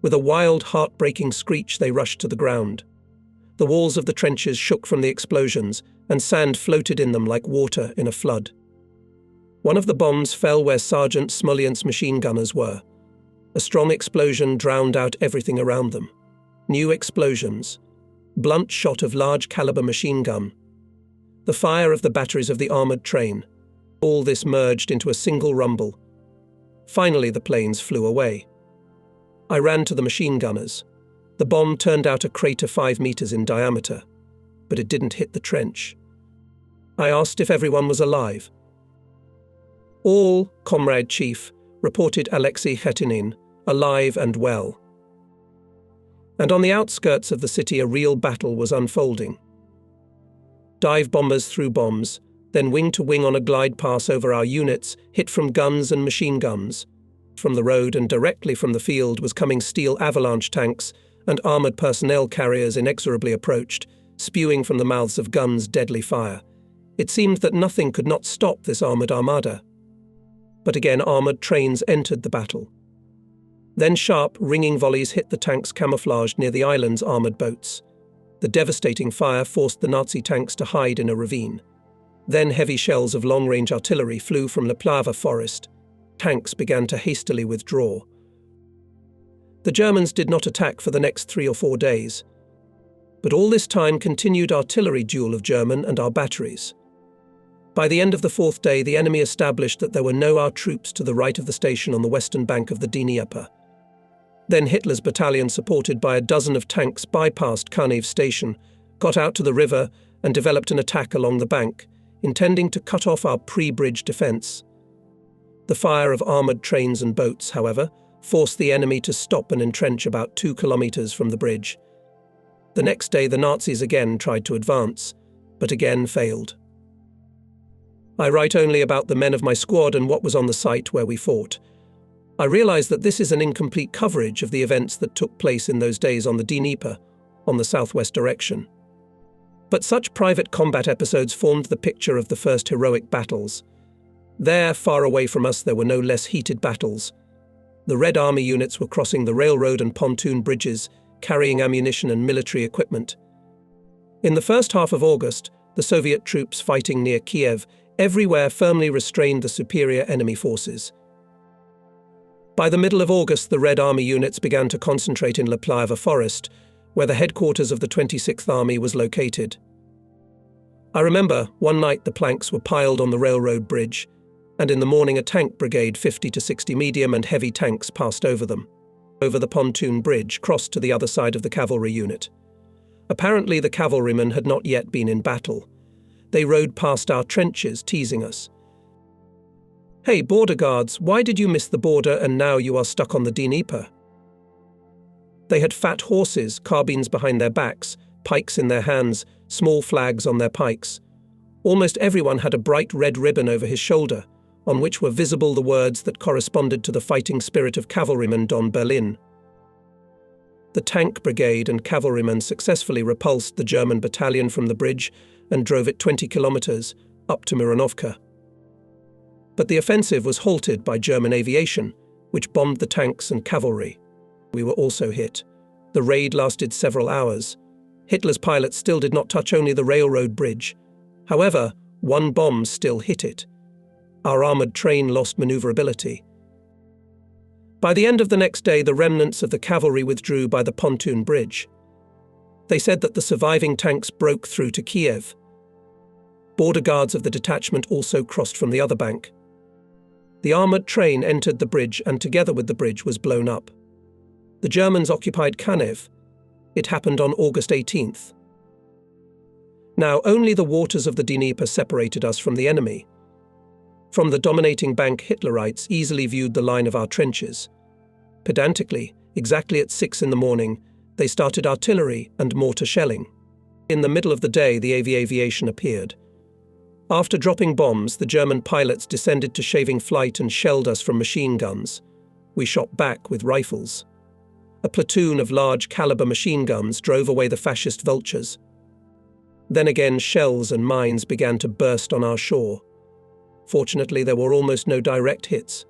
With a wild, heart-breaking screech, they rushed to the ground. The walls of the trenches shook from the explosions, and sand floated in them like water in a flood. One of the bombs fell where Sergeant Smolyan's machine gunners were. A strong explosion drowned out everything around them. New explosions. Blunt shot of large-caliber machine gun. The fire of the batteries of the armoured train. All this merged into a single rumble. Finally, the planes flew away. I ran to the machine gunners. The bomb turned out a crater 5 meters in diameter, but it didn't hit the trench. I asked if everyone was alive. All, Comrade Chief, reported Alexei Khetinin, alive and well. And on the outskirts of the city, a real battle was unfolding. Dive bombers threw bombs, then wing to wing on a glide pass over our units, hit from guns and machine guns. From the road and directly from the field was coming steel avalanche tanks, and armoured personnel carriers inexorably approached, spewing from the mouths of guns deadly fire. It seemed that nothing could not stop this armoured armada. But again armoured trains entered the battle. Then sharp, ringing volleys hit the tanks camouflaged near the island's armoured boats. The devastating fire forced the Nazi tanks to hide in a ravine. Then heavy shells of long-range artillery flew from Leplava forest. Tanks began to hastily withdraw. The Germans did not attack for the next 3 or 4 days. But all this time continued artillery duel of German and our batteries. By the end of the 4th day, the enemy established that there were no our troops to the right of the station on the western bank of the Dnieper. Then Hitler's battalion, supported by a dozen of tanks, bypassed Kanev station, got out to the river and developed an attack along the bank, intending to cut off our pre-bridge defence. The fire of armoured trains and boats, however, forced the enemy to stop and entrench about 2 kilometres from the bridge. The next day the Nazis again tried to advance, but again failed. I write only about the men of my squad and what was on the site where we fought. I realise that this is an incomplete coverage of the events that took place in those days on the Dnieper, on the southwest direction. But such private combat episodes formed the picture of the first heroic battles. There, far away from us, there were no less heated battles. The Red Army units were crossing the railroad and pontoon bridges, carrying ammunition and military equipment. In the first half of August, the Soviet troops fighting near Kiev everywhere firmly restrained the superior enemy forces. By the middle of August, the Red Army units began to concentrate in Leplava Forest, where the headquarters of the 26th Army was located. I remember one night the planks were piled on the railroad bridge, and in the morning a tank brigade, 50 to 60 medium and heavy tanks, passed over them. Over the pontoon bridge, crossed to the other side of the cavalry unit. Apparently the cavalrymen had not yet been in battle. They rode past our trenches, teasing us. "Hey, border guards, why did you miss the border and now you are stuck on the Dnieper?" They had fat horses, carbines behind their backs, pikes in their hands, small flags on their pikes. Almost everyone had a bright red ribbon over his shoulder, on which were visible the words that corresponded to the fighting spirit of cavalryman Don Berlin. The tank brigade and cavalrymen successfully repulsed the German battalion from the bridge and drove it 20 kilometers up to Miranovka. But the offensive was halted by German aviation, which bombed the tanks and cavalry. We were also hit. The raid lasted several hours. Hitler's pilots still did not touch only the railroad bridge. However, one bomb still hit it. Our armoured train lost manoeuvrability. By the end of the next day, the remnants of the cavalry withdrew by the pontoon bridge. They said that the surviving tanks broke through to Kiev. Border guards of the detachment also crossed from the other bank. The armoured train entered the bridge and together with the bridge was blown up. The Germans occupied Kanev. It happened on August 18th. Now, only the waters of the Dnieper separated us from the enemy. From the dominating bank, Hitlerites easily viewed the line of our trenches. Pedantically, exactly at 6 in the morning, they started artillery and mortar shelling. In the middle of the day, the aviation appeared. After dropping bombs, the German pilots descended to shaving flight and shelled us from machine guns. We shot back with rifles. A platoon of large-caliber machine guns drove away the fascist vultures. Then again, shells and mines began to burst on our shore. Fortunately, there were almost no direct hits.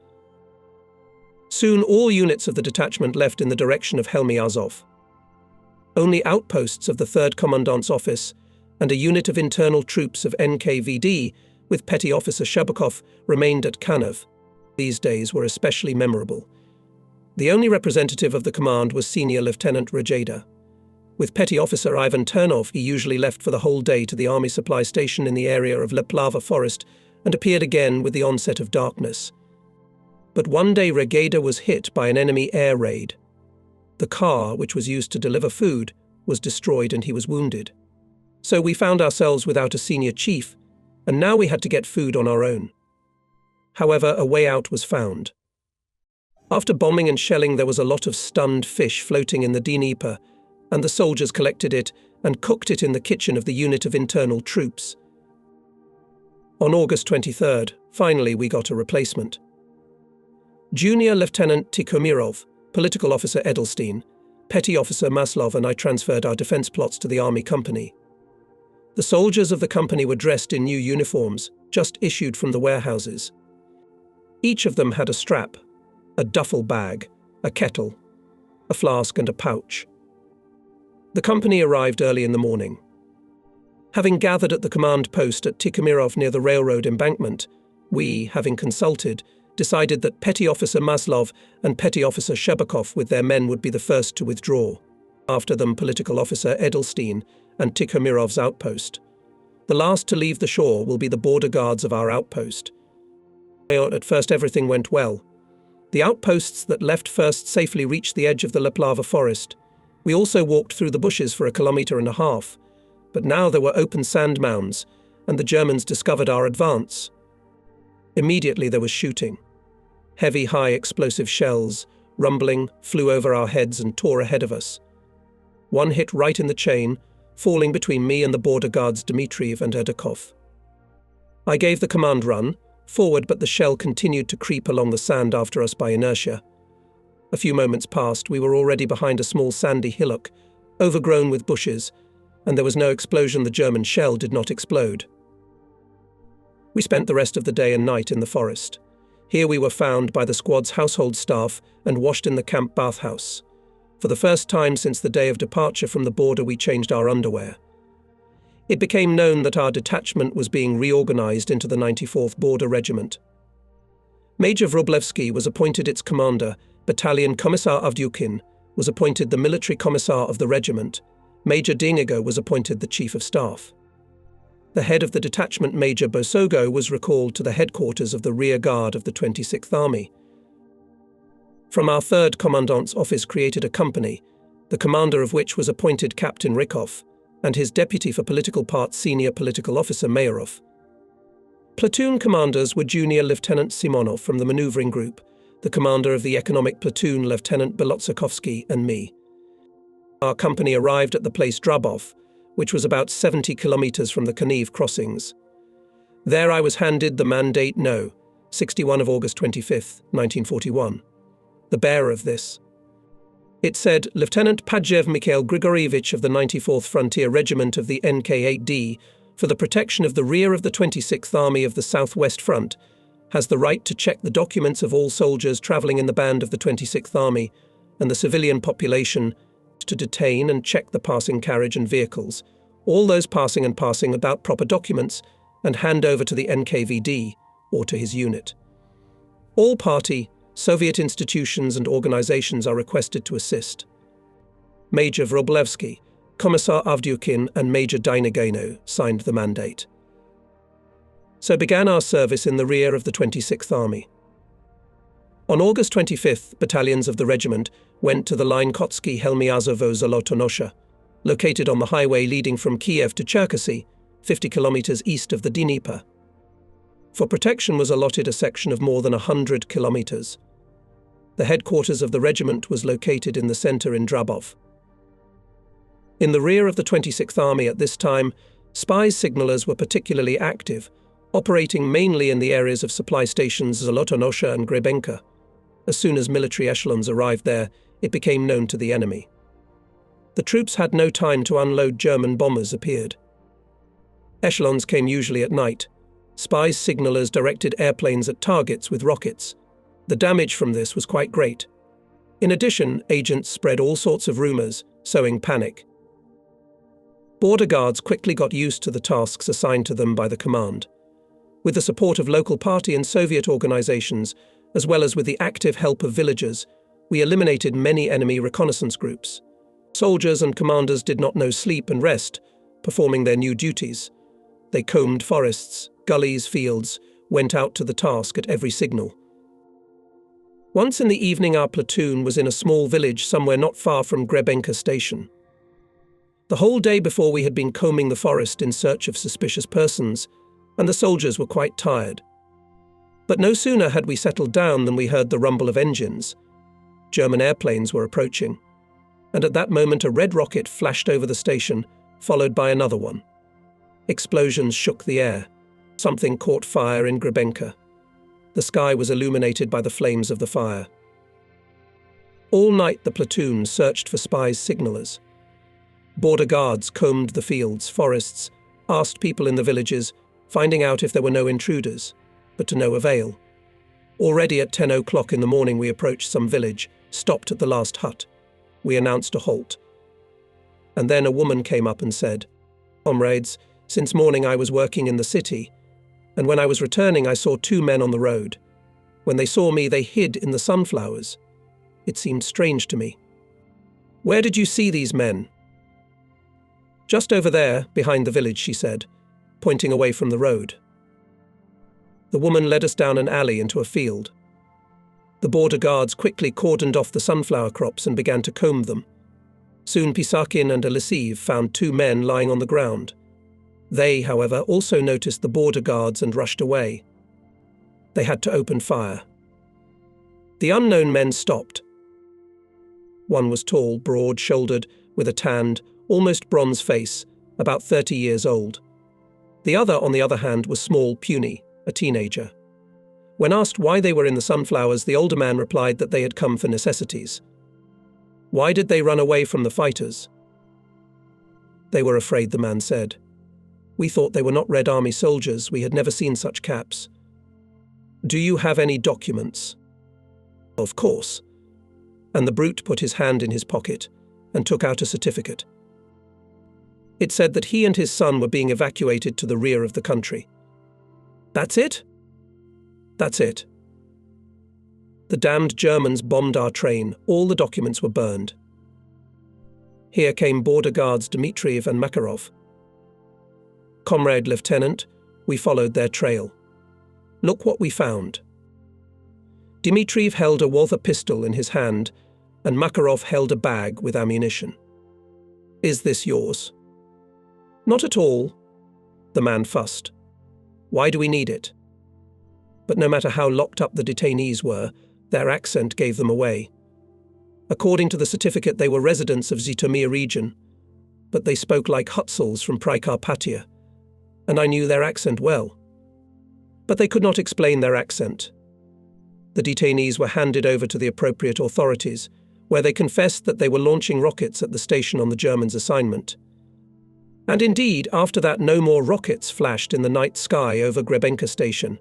Soon, all units of the detachment left in the direction of Helmy Azov. Only outposts of the 3rd Commandant's office and a unit of internal troops of NKVD with Petty Officer Shabakov remained at Kanev. These days were especially memorable. The only representative of the command was Senior Lieutenant Rajeda. With Petty Officer Ivan Turnov, he usually left for the whole day to the army supply station in the area of Leplava Forest and appeared again with the onset of darkness. But one day Rajeda was hit by an enemy air raid. The car, which was used to deliver food, was destroyed and he was wounded. So we found ourselves without a senior chief, and now we had to get food on our own. However, a way out was found. After bombing and shelling, there was a lot of stunned fish floating in the Dnieper, and the soldiers collected it and cooked it in the kitchen of the unit of internal troops. On August 23rd, finally we got a replacement. Junior Lieutenant Tikhomirov, Political Officer Edelstein, Petty Officer Maslov and I transferred our defense plots to the army company. The soldiers of the company were dressed in new uniforms, just issued from the warehouses. Each of them had a strap, a duffel bag, a kettle, a flask and a pouch. The company arrived early in the morning. Having gathered at the command post at Tikhomirov near the railroad embankment, we, having consulted, decided that Petty Officer Maslov and Petty Officer Shebakov with their men would be the first to withdraw. After them, Political Officer Edelstein and Tikhomirov's outpost. The last to leave the shore will be the border guards of our outpost. At first everything went well. The outposts that left first safely reached the edge of the Leplava forest. We also walked through the bushes for 1.5 kilometers, but now there were open sand mounds, and the Germans discovered our advance. Immediately there was shooting. Heavy, high explosive shells, rumbling, flew over our heads and tore ahead of us. One hit right in the chain, falling between me and the border guards Dmitriev and Erdakov. I gave the command run, forward, but the shell continued to creep along the sand after us by inertia. A few moments passed, we were already behind a small sandy hillock, overgrown with bushes, and there was no explosion. The German shell did not explode. We spent the rest of the day and night in the forest. Here we were found by the squad's household staff and washed in the camp bathhouse. For the first time since the day of departure from the border, we changed our underwear. It became known that our detachment was being reorganized into the 94th Border Regiment. Major Wróblewski was appointed its commander, Battalion Commissar Avdyukin was appointed the military commissar of the regiment, Major Dingigo was appointed the chief of staff. The head of the detachment, Major Bosogo, was recalled to the headquarters of the rear guard of the 26th Army. From our 3rd Commandant's office created a company, the commander of which was appointed Captain Rykov, and his deputy for political part Senior Political Officer Mayorov. Platoon commanders were Junior Lieutenant Simonov from the Maneuvering Group, the commander of the Economic Platoon Lieutenant Belotsakovsky, and me. Our company arrived at the place Drabov, which was about 70 kilometers from the Kaniv crossings. There I was handed the Mandate No. 61 of August 25, 1941, the bearer of this. It said, Lieutenant Padjev Mikhail Grigorievich of the 94th Frontier Regiment of the NK-8D, for the protection of the rear of the 26th Army of the Southwest Front, has the right to check the documents of all soldiers travelling in the band of the 26th Army and the civilian population, to detain and check the passing carriage and vehicles, all those passing without proper documents, and hand over to the NKVD or to his unit. All party, Soviet institutions and organizations are requested to assist. Major Wróblewski, Commissar Avdyukin and Major Dinigano signed the mandate. So began our service in the rear of the 26th Army. On August 25th, battalions of the regiment went to the line Kotsky-Helmiazovo-Zolotonosha, located on the highway leading from Kiev to Cherkasy, 50 kilometers east of the Dnieper. For protection was allotted a section of more than 100 kilometers. The headquarters of the regiment was located in the center in Drabov. In the rear of the 26th Army at this time, spies signalers were particularly active, operating mainly in the areas of supply stations Zolotonosha and Grebenka. As soon as military echelons arrived there, it became known to the enemy. The troops had no time to unload. German bombers appeared. Echelons came usually at night. Spies signalers directed airplanes at targets with rockets. The damage from this was quite great. In addition, agents spread all sorts of rumors, sowing panic. Border guards quickly got used to the tasks assigned to them by the command. With the support of local party and Soviet organizations, as well as with the active help of villagers, we eliminated many enemy reconnaissance groups. Soldiers and commanders did not know sleep and rest, performing their new duties. They combed forests, gullies, fields, went out to the task at every signal. Once in the evening, our platoon was in a small village somewhere not far from Grebenka station. The whole day before we had been combing the forest in search of suspicious persons, and the soldiers were quite tired. But no sooner had we settled down than we heard the rumble of engines. German airplanes were approaching, and at that moment a red rocket flashed over the station, followed by another one. Explosions shook the air. Something caught fire in Grebenka. The sky was illuminated by the flames of the fire. All night the platoon searched for spies signalers. Border guards combed the fields, forests, asked people in the villages, finding out if there were no intruders, but to no avail. Already at 10 o'clock in the morning we approached some village, stopped at the last hut. We announced a halt. And then a woman came up and said, "Comrades, since morning I was working in the city, and when I was returning I saw two men on the road. When they saw me, they hid in the sunflowers. It seemed strange to me. Where did you see these men? Just over there, behind the village, she said, pointing away from the road. The woman led us down an alley into a field. The border guards quickly cordoned off the sunflower crops and began to comb them. Soon Pisakin and Elisive found 2 men lying on the ground. They, however, also noticed the border guards and rushed away. They had to open fire. The unknown men stopped. One was tall, broad-shouldered, with a tanned, almost bronze face, about 30 years old. The other, on the other hand, was small, puny, a teenager. When asked why they were in the sunflowers, the older man replied that they had come for necessities. Why did they run away from the fighters? They were afraid, the man said. We thought they were not Red Army soldiers. We had never seen such caps. Do you have any documents? Of course. And the brute put his hand in his pocket and took out a certificate. It said that he and his son were being evacuated to the rear of the country. That's it? That's it. The damned Germans bombed our train. All the documents were burned. Here came border guards Dmitriev and Makarov. Comrade Lieutenant, we followed their trail. Look what we found. Dmitriev held a Walther pistol in his hand, and Makarov held a bag with ammunition. Is this yours? Not at all, the man fussed. Why do we need it? But no matter how locked up the detainees were, their accent gave them away. According to the certificate, they were residents of Zhytomyr region, but they spoke like Hutsuls from Prikarpatia, and I knew their accent well. But they could not explain their accent. The detainees were handed over to the appropriate authorities, where they confessed that they were launching rockets at the station on the Germans' assignment. And indeed, after that, no more rockets flashed in the night sky over Grebenka station.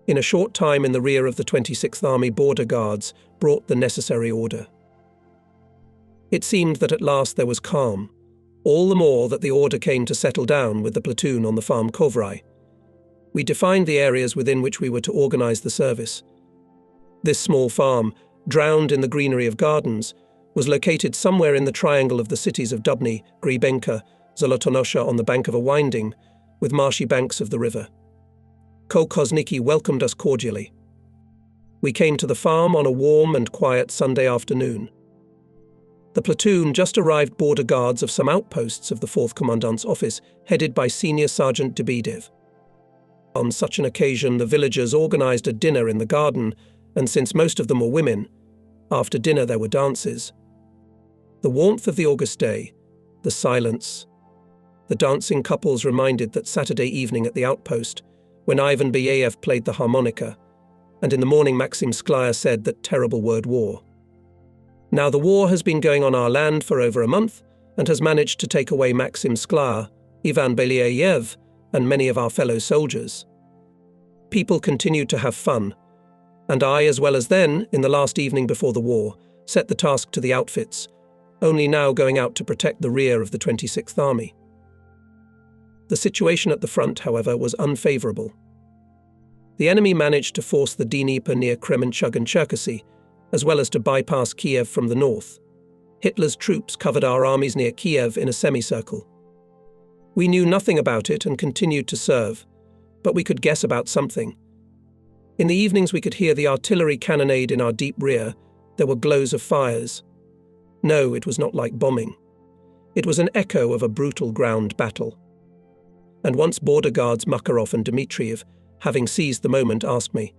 In a short time, in the rear of the 26th Army border guards brought the necessary order. It seemed that at last there was calm, all the more that the order came to settle down with the platoon on the farm Kovrai. We defined the areas within which we were to organize the service. This small farm, drowned in the greenery of gardens, was located somewhere in the triangle of the cities of Dubny, Grebenka, Zolotonosha on the bank of a winding, with marshy banks of the river. Kolkozniki welcomed us cordially. We came to the farm on a warm and quiet Sunday afternoon. The platoon just arrived border guards of some outposts of the 4th Commandant's office, headed by Senior Sergeant Dabidev. On such an occasion, the villagers organized a dinner in the garden, and since most of them were women, after dinner there were dances. The warmth of the August day, the silence, the dancing couples reminded that Saturday evening at the outpost, when Ivan Bayev played the harmonica, and in the morning Maxim Sklya said that terrible word war. Now the war has been going on our land for over a month and has managed to take away Maxim Sklya, Ivan Belyayev, and many of our fellow soldiers. People continued to have fun, and I, as well as then, in the last evening before the war, set the task to the outfits, only now going out to protect the rear of the 26th Army. The situation at the front, however, was unfavourable. The enemy managed to force the Dnieper near Kremenchug and Cherkasy, as well as to bypass Kiev from the north. Hitler's troops covered our armies near Kiev in a semicircle. We knew nothing about it and continued to serve, but we could guess about something. In the evenings we could hear the artillery cannonade in our deep rear. There were glows of fires. No, it was not like bombing. It was an echo of a brutal ground battle. And once border guards Makarov and Dmitriev, having seized the moment, asked me,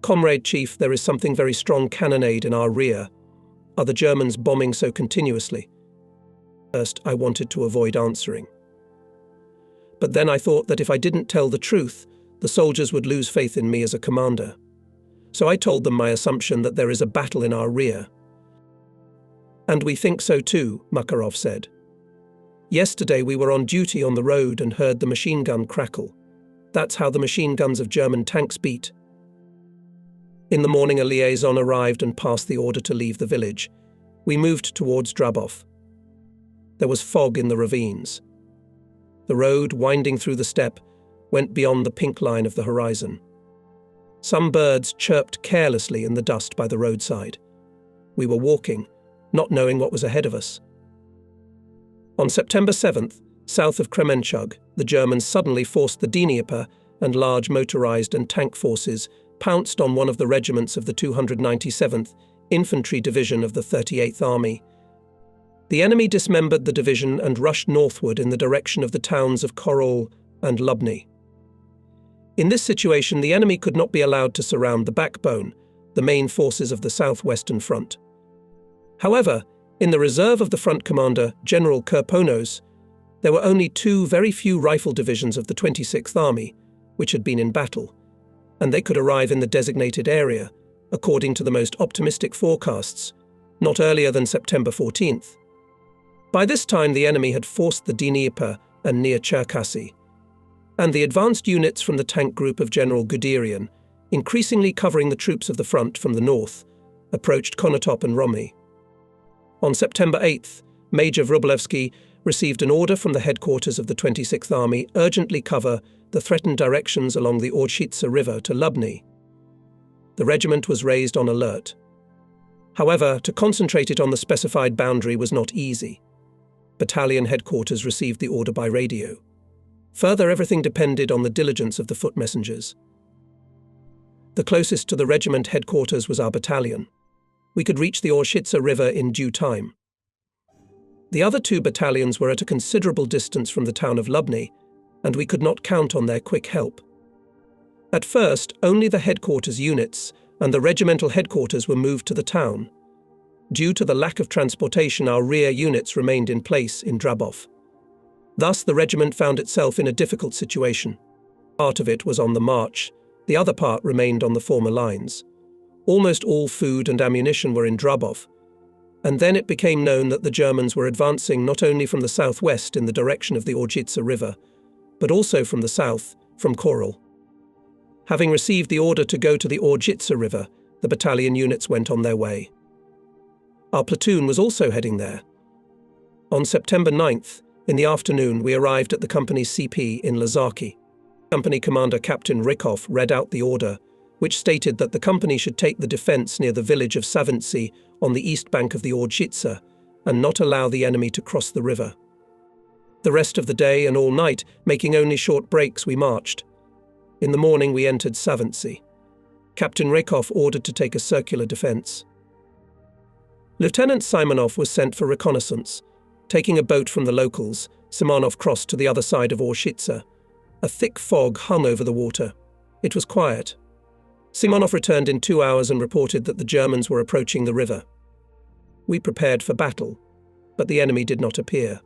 "Comrade Chief, there is something very strong cannonade in our rear. Are the Germans bombing so continuously?" First, I wanted to avoid answering. But then I thought that if I didn't tell the truth, the soldiers would lose faith in me as a commander. So I told them my assumption that there is a battle in our rear. "And we think so too," Makarov said. "Yesterday we were on duty on the road and heard the machine gun crackle. That's how the machine guns of German tanks beat." In the morning a liaison arrived and passed the order to leave the village. We moved towards Drabov. There was fog in the ravines. The road, winding through the steppe, went beyond the pink line of the horizon. Some birds chirped carelessly in the dust by the roadside. We were walking, not knowing what was ahead of us. On September 7th, south of Kremenchug, the Germans suddenly forced the Dnieper, and large motorized and tank forces pounced on one of the regiments of the 297th Infantry Division of the 38th Army. The enemy dismembered the division and rushed northward in the direction of the towns of Korol and Lubny. In this situation, the enemy could not be allowed to surround the backbone, the main forces of the southwestern front. However, in the reserve of the front commander, General Kirponos, there were only two very few rifle divisions of the 26th Army, which had been in battle, and they could arrive in the designated area, according to the most optimistic forecasts, not earlier than September 14th. By this time, the enemy had forced the Dnieper and near Cherkasy, and the advanced units from the tank group of General Guderian, increasingly covering the troops of the front from the north, approached Konotop and Romny. On September 8th, Major Wróblewski received an order from the headquarters of the 26th Army urgently cover the threatened directions along the Orchitsa River to Lubny. The regiment was raised on alert. However, to concentrate it on the specified boundary was not easy. Battalion headquarters received the order by radio. Further, everything depended on the diligence of the foot messengers. The closest to the regiment headquarters was our battalion. We could reach the Orchitsa River in due time. The other two battalions were at a considerable distance from the town of Lubny, and we could not count on their quick help. At first, only the headquarters units and the regimental headquarters were moved to the town. Due to the lack of transportation, our rear units remained in place in Drabov. Thus, the regiment found itself in a difficult situation. Part of it was on the march, the other part remained on the former lines. Almost all food and ammunition were in Drabov, and then it became known that the Germans were advancing not only from the southwest in the direction of the Orchitsa River, but also from the south, from Korol. Having received the order to go to the Orchitsa River, the battalion units went on their way. Our platoon was also heading there. On September 9th, in the afternoon, we arrived at the company's CP in Lazarki. Company Commander Captain Rykov read out the order, which stated that the company should take the defence near the village of Savintsy on the east bank of the Orchitsa and not allow the enemy to cross the river. The rest of the day and all night, making only short breaks, we marched. In the morning, we entered Savintsy. Captain Rykov ordered to take a circular defence. Lieutenant Simonov was sent for reconnaissance. Taking a boat from the locals, Simonov crossed to the other side of Orchitsa. A thick fog hung over the water. It was quiet. Simonov returned in 2 hours and reported that the Germans were approaching the river. We prepared for battle, but the enemy did not appear.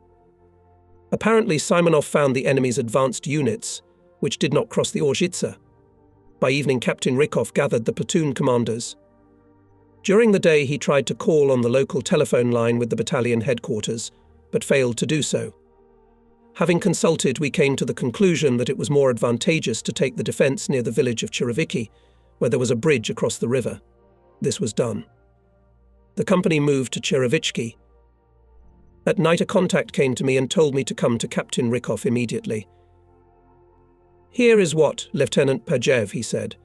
Apparently, Simonov found the enemy's advanced units, which did not cross the Orchitsa. By evening, Captain Rykov gathered the platoon commanders. During the day, he tried to call on the local telephone line with the battalion headquarters, but failed to do so. Having consulted, we came to the conclusion that it was more advantageous to take the defence near the village of Chereviki, where there was a bridge across the river. This was done. The company moved to Cherevichki. At night, a contact came to me and told me to come to Captain Rykov immediately. "Here is what, Lieutenant Pajev," he said,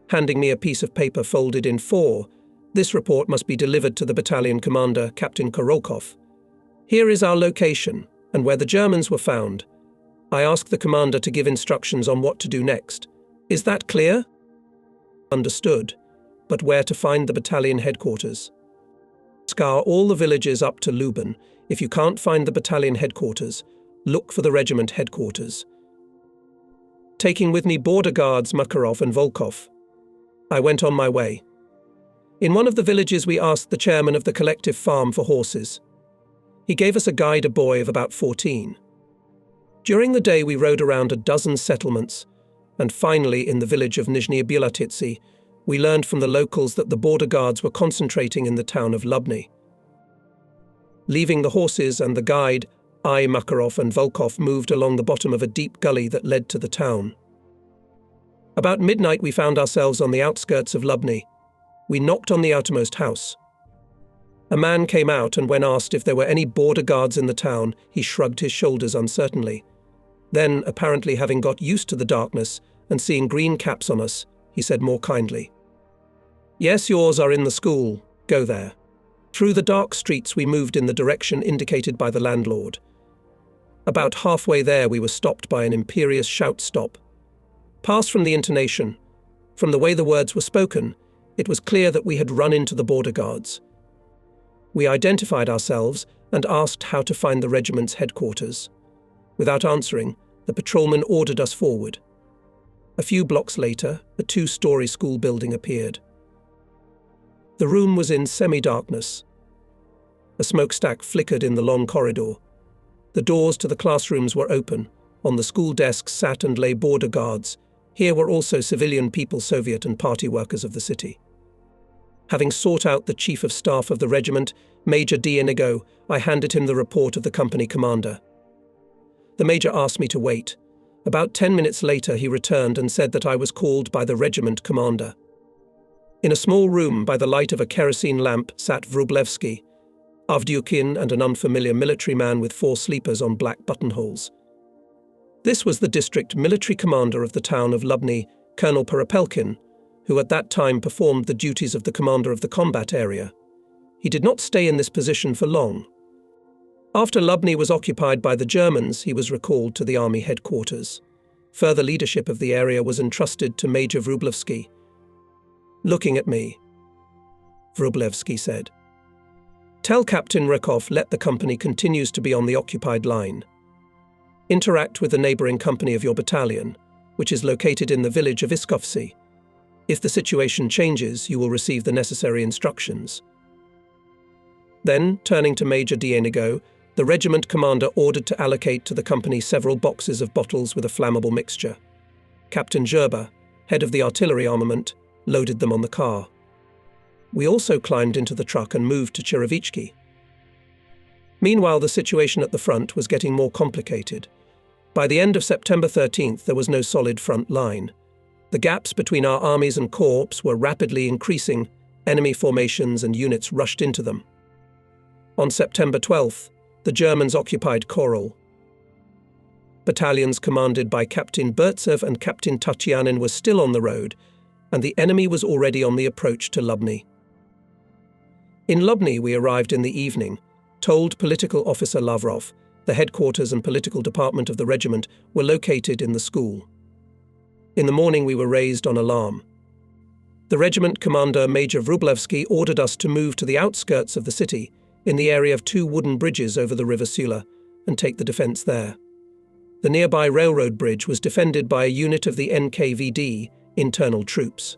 handing me a piece of paper folded in 4. "This report must be delivered to the battalion commander, Captain Korolkov. Here is our location, and where the Germans were found. I ask the commander to give instructions on what to do next. Is that clear?" "Understood, but where to find the battalion headquarters?" "Scour all the villages up to Luban. If you can't find the battalion headquarters, look for the regiment headquarters." Taking with me border guards Makarov and Volkov, I went on my way. In one of the villages, we asked the chairman of the collective farm for horses. He gave us a guide, a boy of about 14. During the day, we rode around a dozen settlements, and finally, in the village of Nizhny Byelatitsy, we learned from the locals that the border guards were concentrating in the town of Lubny. Leaving the horses and the guide, I, Makarov and Volkov moved along the bottom of a deep gully that led to the town. About midnight, we found ourselves on the outskirts of Lubny. We knocked on the outermost house. A man came out, and when asked if there were any border guards in the town, he shrugged his shoulders uncertainly. Then, apparently having got used to the darkness and seeing green caps on us, he said more kindly. Yes, yours are in the school. Go there. Through the dark streets we moved in the direction indicated by the landlord. About halfway there we were stopped by an imperious shout, "Stop!" Pass from the intonation. From the way the words were spoken, it was clear that we had run into the border guards. We identified ourselves and asked how to find the regiment's headquarters. Without answering, the patrolman ordered us forward. A few blocks later, a 2-story school building appeared. The room was in semi-darkness. A smokestack flickered in the long corridor. The doors to the classrooms were open. On the school desks sat and lay border guards. Here were also civilian people, Soviet and party workers of the city. Having sought out the chief of staff of the regiment, Major D. Inigo, I handed him the report of the company commander. The major asked me to wait. About 10 minutes later he returned and said that I was called by the regiment commander. In a small room by the light of a kerosene lamp sat Vrublevsky, Avdyukin and an unfamiliar military man with 4 sleepers on black buttonholes. This was the district military commander of the town of Lubny, Colonel Perepelkin, who at that time performed the duties of the commander of the combat area. He did not stay in this position for long. After Lubny was occupied by the Germans, he was recalled to the army headquarters. Further leadership of the area was entrusted to Major Vrublevsky. Looking at me, Vrublevsky said, "Tell Captain Rykov let the company continues to be on the occupied line. Interact with the neighbouring company of your battalion, which is located in the village of Iskovsy. If the situation changes, you will receive the necessary instructions." Then, turning to Major Dienigo, the regiment commander ordered to allocate to the company several boxes of bottles with a flammable mixture. Captain Zherba, head of the artillery armament, loaded them on the car. We also climbed into the truck and moved to Cherevichki. Meanwhile, the situation at the front was getting more complicated. By the end of September 13th, there was no solid front line. The gaps between our armies and corps were rapidly increasing. Enemy formations and units rushed into them. On September 12th, the Germans occupied Korol. Battalions commanded by Captain Burtsev and Captain Tatyanin were still on the road, and the enemy was already on the approach to Lubny. In Lubny we arrived in the evening, told Political Officer Lavrov. The headquarters and political department of the regiment were located in the school. In the morning we were raised on alarm. The regiment commander, Major Vrublevsky, ordered us to move to the outskirts of the city, in the area of 2 wooden bridges over the river Sula, and take the defence there. The nearby railroad bridge was defended by a unit of the NKVD, internal troops,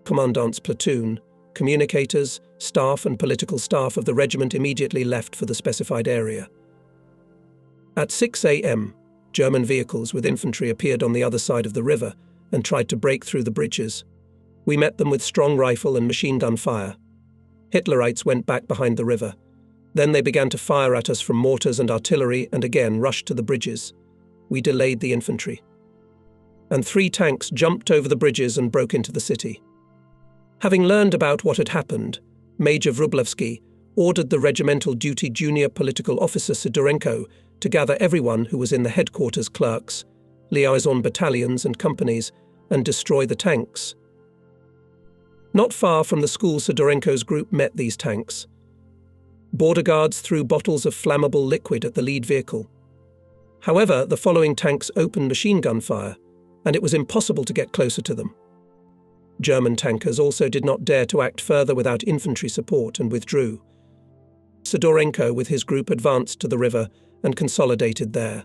commandant's platoon, communicators, staff and political staff of the regiment immediately left for the specified area. At 6 a.m., German vehicles with infantry appeared on the other side of the river and tried to break through the bridges. We met them with strong rifle and machine gun fire. Hitlerites went back behind the river. Then they began to fire at us from mortars and artillery and again rushed to the bridges. We delayed the infantry. And 3 tanks jumped over the bridges and broke into the city. Having learned about what had happened, Major Vrublevsky ordered the regimental duty junior political officer Sidorenko to gather everyone who was in the headquarters clerks, liaison battalions and companies, and destroy the tanks. Not far from the school, Sidorenko's group met these tanks. Border guards threw bottles of flammable liquid at the lead vehicle. However, the following tanks opened machine gun fire, and it was impossible to get closer to them. German tankers also did not dare to act further without infantry support and withdrew. Sidorenko with his group advanced to the river and consolidated there.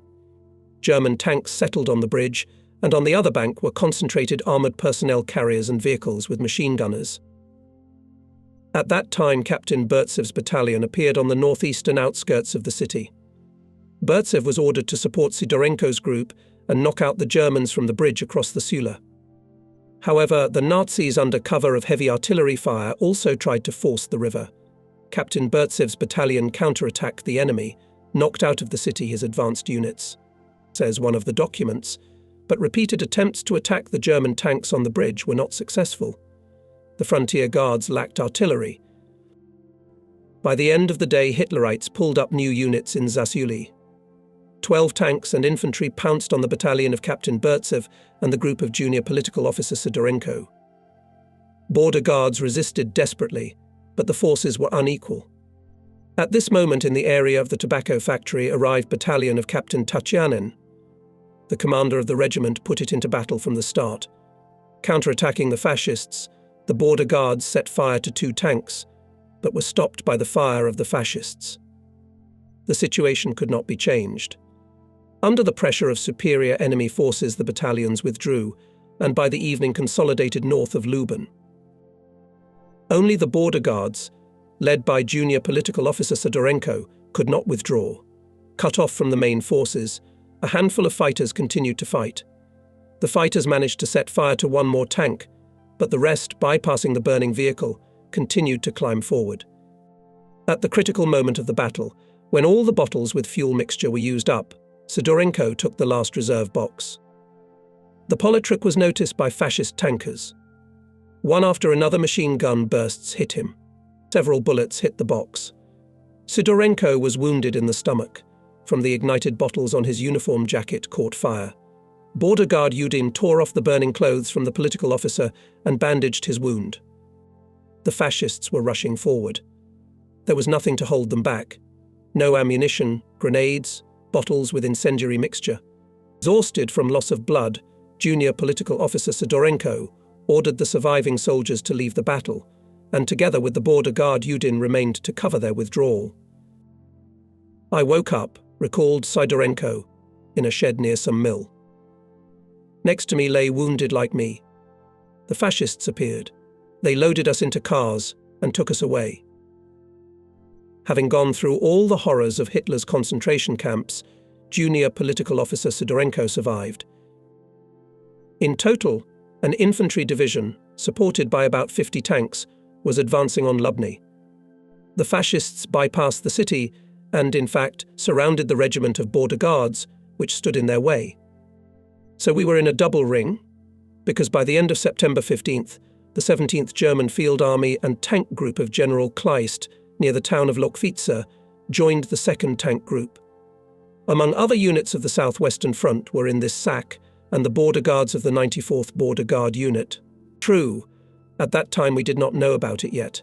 German tanks settled on the bridge, and on the other bank were concentrated armoured personnel carriers and vehicles with machine gunners. At that time, Captain Burtsev's battalion appeared on the northeastern outskirts of the city. Burtsev was ordered to support Sidorenko's group and knock out the Germans from the bridge across the Sula. However, the Nazis, under cover of heavy artillery fire, also tried to force the river. Captain Burtsev's battalion counterattacked the enemy, knocked out of the city his advanced units, says one of the documents, but repeated attempts to attack the German tanks on the bridge were not successful. The frontier guards lacked artillery. By the end of the day, Hitlerites pulled up new units in Zasuli. 12 tanks and infantry pounced on the battalion of Captain Burtsev and the group of junior political officer Sidorenko. Border guards resisted desperately, but the forces were unequal. At this moment in the area of the tobacco factory arrived battalion of Captain Tatianen. The commander of the regiment put it into battle from the start. Counterattacking the fascists, the border guards set fire to 2 tanks, but were stopped by the fire of the fascists. The situation could not be changed. Under the pressure of superior enemy forces, the battalions withdrew, and by the evening consolidated north of Luben. Only the border guards, led by junior political officer Sidorenko, could not withdraw. Cut off from the main forces, a handful of fighters continued to fight. The fighters managed to set fire to 1 more tank, but the rest, bypassing the burning vehicle, continued to climb forward. At the critical moment of the battle, when all the bottles with fuel mixture were used up, Sidorenko took the last reserve box. The politrick was noticed by fascist tankers. One after another machine gun bursts hit him. Several bullets hit the box. Sidorenko was wounded in the stomach. From the ignited bottles on his uniform jacket caught fire. Border guard Yudin tore off the burning clothes from the political officer and bandaged his wound. The fascists were rushing forward. There was nothing to hold them back. No ammunition, grenades, bottles with incendiary mixture. Exhausted from loss of blood, junior political officer Sidorenko ordered the surviving soldiers to leave the battle, and together with the border guard Yudin remained to cover their withdrawal. I woke up, recalled Sidorenko, in a shed near some mill. Next to me lay wounded like me. The fascists appeared. They loaded us into cars and took us away. Having gone through all the horrors of Hitler's concentration camps, junior political officer Sidorenko survived. In total, an infantry division, supported by about 50 tanks, was advancing on Lubny. The fascists bypassed the city and, in fact, surrounded the regiment of border guards, which stood in their way. So we were in a double ring, because by the end of September 15th, the 17th German Field Army and Tank Group of General Kleist, near the town of Lokvica, joined the 2nd Tank Group. Among other units of the Southwestern Front were in this sack and the border guards of the 94th Border Guard Unit. True, at that time we did not know about it yet.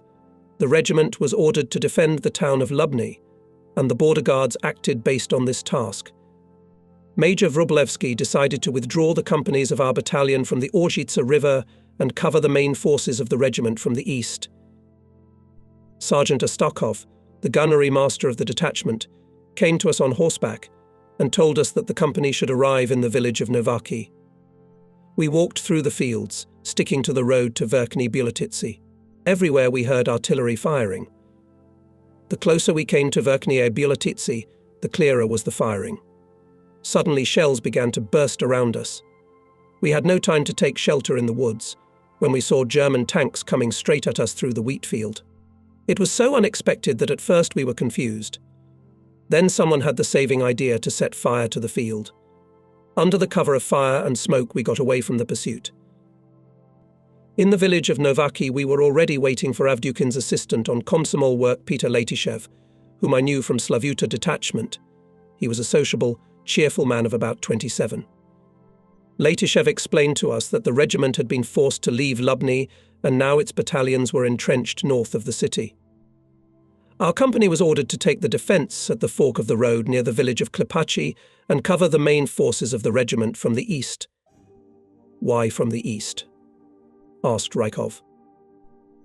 The regiment was ordered to defend the town of Lubny, and the border guards acted based on this task. Major Wróblewski decided to withdraw the companies of our battalion from the Orzica River and cover the main forces of the regiment from the east. Sergeant Ostokov, the gunnery master of the detachment, came to us on horseback and told us that the company should arrive in the village of Novaki. We walked through the fields, sticking to the road to Verkhnyi Bielortytsi. Everywhere we heard artillery firing. The closer we came to Verkhnyi Bielortytsi, the clearer was the firing. Suddenly shells began to burst around us. We had no time to take shelter in the woods, when we saw German tanks coming straight at us through the wheat field. It was so unexpected that at first we were confused. Then someone had the saving idea to set fire to the field. Under the cover of fire and smoke we got away from the pursuit. In the village of Novaki we were already waiting for Avdyukin's assistant on Komsomol work, Peter Letishev, whom I knew from Slavuta detachment. He was a sociable, cheerful man of about 27. Letishev explained to us that the regiment had been forced to leave Lubny and now its battalions were entrenched north of the city. Our company was ordered to take the defence at the fork of the road near the village of Klepachi and cover the main forces of the regiment from the east. Why from the east? Asked Rykov.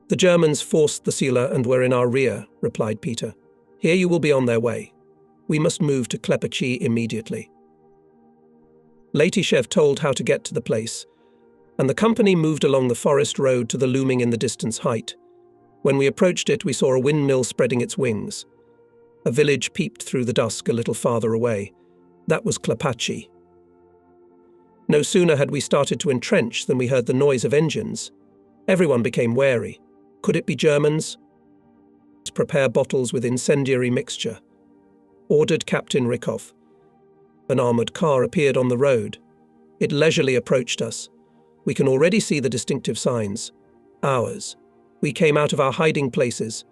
The Germans forced the Sila and were in our rear, replied Peter. Here you will be on their way. We must move to Klepachi immediately. Letishev told how to get to the place, and the company moved along the forest road to the looming in the distance height. When we approached it, we saw a windmill spreading its wings. A village peeped through the dusk a little farther away. That was Klepachi. No sooner had we started to entrench than we heard the noise of engines. Everyone became wary. Could it be Germans? Prepare bottles with incendiary mixture. Ordered Captain Rykov. An armoured car appeared on the road. It leisurely approached us. We can already see the distinctive signs. Ours. We came out of our hiding places.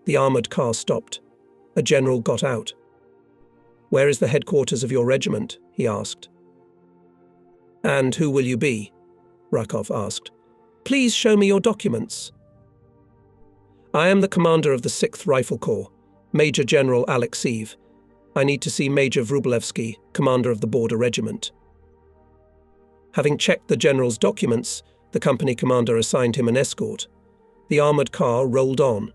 The armoured car stopped. A general got out. Where is the headquarters of your regiment? He asked. And who will you be? Rykov asked. Please show me your documents. I am the commander of the 6th Rifle Corps, Major General Alexeyev. I need to see Major Vrublevsky, commander of the Border Regiment. Having checked the general's documents, the company commander assigned him an escort. The armoured car rolled on.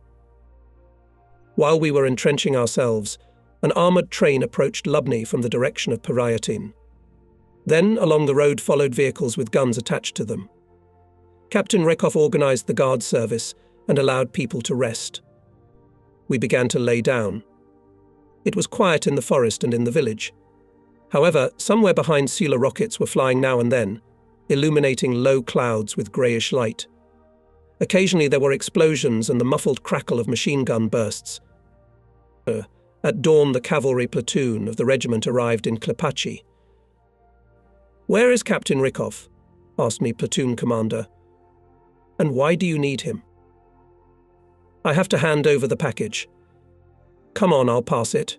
While we were entrenching ourselves, an armoured train approached Lubny from the direction of Peryatin. Then, along the road followed vehicles with guns attached to them. Captain Rykov organised the guard service and allowed people to rest. We began to lay down. It was quiet in the forest and in the village. However, somewhere behind Sula rockets were flying now and then, illuminating low clouds with greyish light. Occasionally there were explosions and the muffled crackle of machine gun bursts. At dawn, the cavalry platoon of the regiment arrived in Klepachi. "Where is Captain Rykov?" asked me platoon commander. "And why do you need him?" "I have to hand over the package." "Come on, I'll pass it."